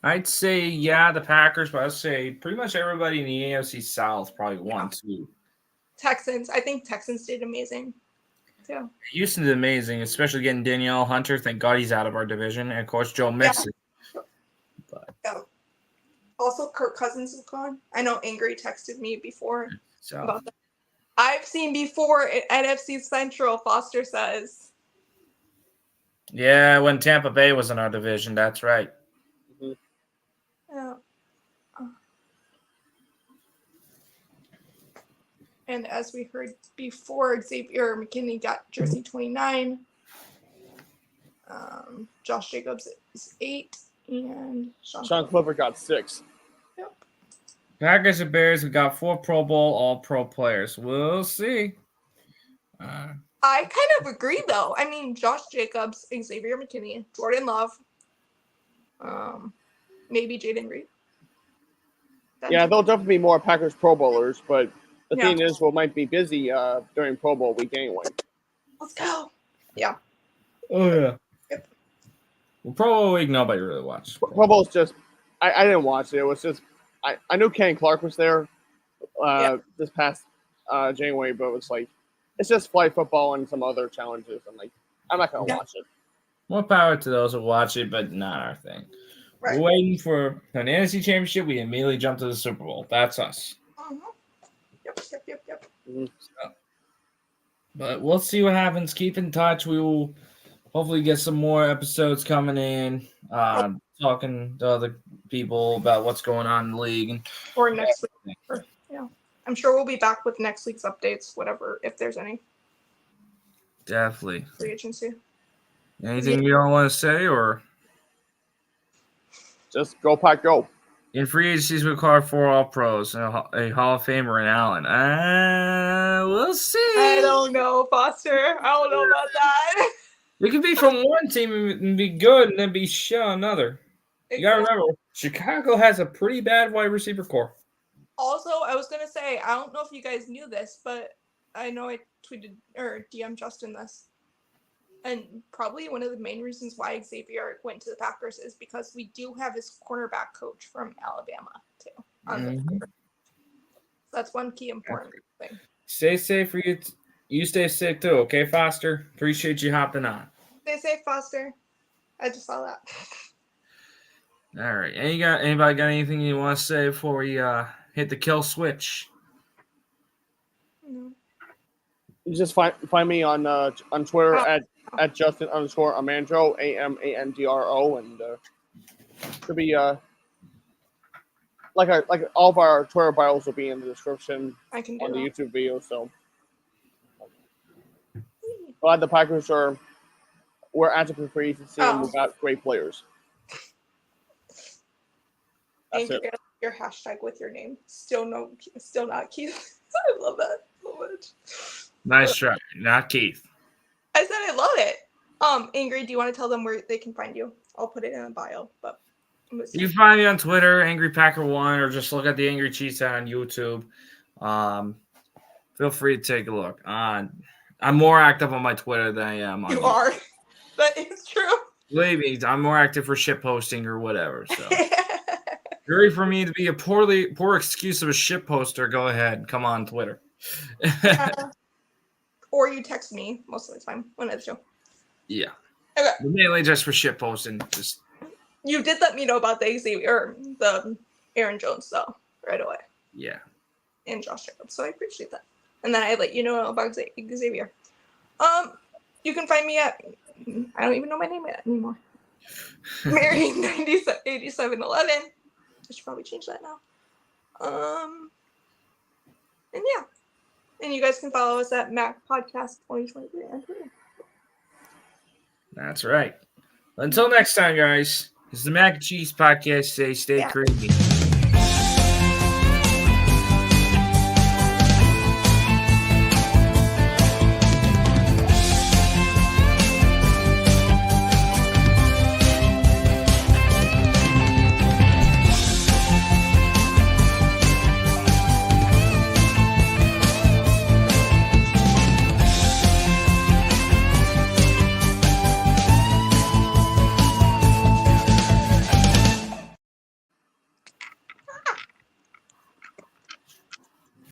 I'd say the Packers, but I'd say pretty much everybody in the AFC South probably won too. Texans. I think Texans did amazing too. Houston did amazing, especially getting Danielle Hunter. Thank God he's out of our division, and of course Joe Mixon. Yeah. Also, Kirk Cousins is gone. I know Angry texted me before about that. I've seen before at NFC Central, Foster says. Yeah, when Tampa Bay was in our division, that's right. Mm-hmm. Yeah. And as we heard before, Xavier McKinney got jersey 29. Josh Jacobs is 8. And Sean Clifford got 6. Yep. Packers and Bears have got 4 Pro Bowl All-Pro players. We'll see. I kind of agree, though. I mean, Josh Jacobs, Xavier McKinney, Jordan Love, maybe Jaden Reed. Yeah, there'll definitely be more Packers Pro Bowlers, but the thing is, we might be busy during Pro Bowl week anyway. Let's go. Yeah. Oh, yeah. Yep. Well, Pro Bowl week, nobody really watched. Pro Bowl's just, I didn't watch it. It was just, I knew Ken Clark was there this past January, but it was like, it's just flag football and some other challenges. I'm not going to watch it. More power to those who watch it, but not our thing. Right. We're waiting for an NFC Championship. We immediately jump to the Super Bowl. That's us. Mm-hmm. Yep. Mm-hmm. So, but we'll see what happens. Keep in touch. We will hopefully get some more episodes coming in, talking to other people about what's going on in the league. Or next week. Yeah. I'm sure we'll be back with next week's updates, whatever, if there's any. Definitely. Free agency. Anything you don't want to say, or? Just go, Pack, go. In free agencies, we require 4 All-Pros and a Hall of Famer in Allen. We'll see. I don't know, Foster. I don't know about that. We could be from one team and be good and then be shit on another. You got to remember, Chicago has a pretty bad wide receiver core. Also, I was going to say, I don't know if you guys knew this, but I know I tweeted or DM Justin this. And probably one of the main reasons why Xavier went to the Packers is because we do have his cornerback coach from Alabama, too. So that's one key important thing. Stay safe for you. You stay safe, too, okay, Foster? Appreciate you hopping on. Stay safe, Foster. I just saw that. All right. Anybody got anything you want to say before we hit the kill switch? No. You just find me on Twitter at at Justin_Amandro, AMANDRO, and should be like all of our Twitter bios will be in the description I can do on the that. YouTube video. So glad the Packers we're active for free agency and we got great players. That's And it. your hashtag with your name. Still not Keith. I love that so much. Nice try. Not Keith. I said I love it. Ingrid, do you want to tell them where they can find you? I'll put it in the bio, but you can find me on Twitter, Angry Packer One, or just look at the Angry Cheese on YouTube. Feel free to take a look. I'm more active on my Twitter than I am on you are. That is true. Believe me, I'm more active for shit posting or whatever. So ready for me to be a poor excuse of a shit poster, go ahead. Come on Twitter. Or you text me most of the time when it's you. Yeah. Okay. Mainly just for shit posting. Just you did let me know about the Aaron Jones though right away. Yeah. And Josh Jacobs, so I appreciate that. And then I let you know about Xavier. You can find me at I don't even know my name anymore. Mary 8711. I should probably change that now. And yeah. And you guys can follow us at Mac Podcast 2023 on Twitter. That's right. Until next time, guys. This is the Mac and Cheese Podcast. Stay crazy.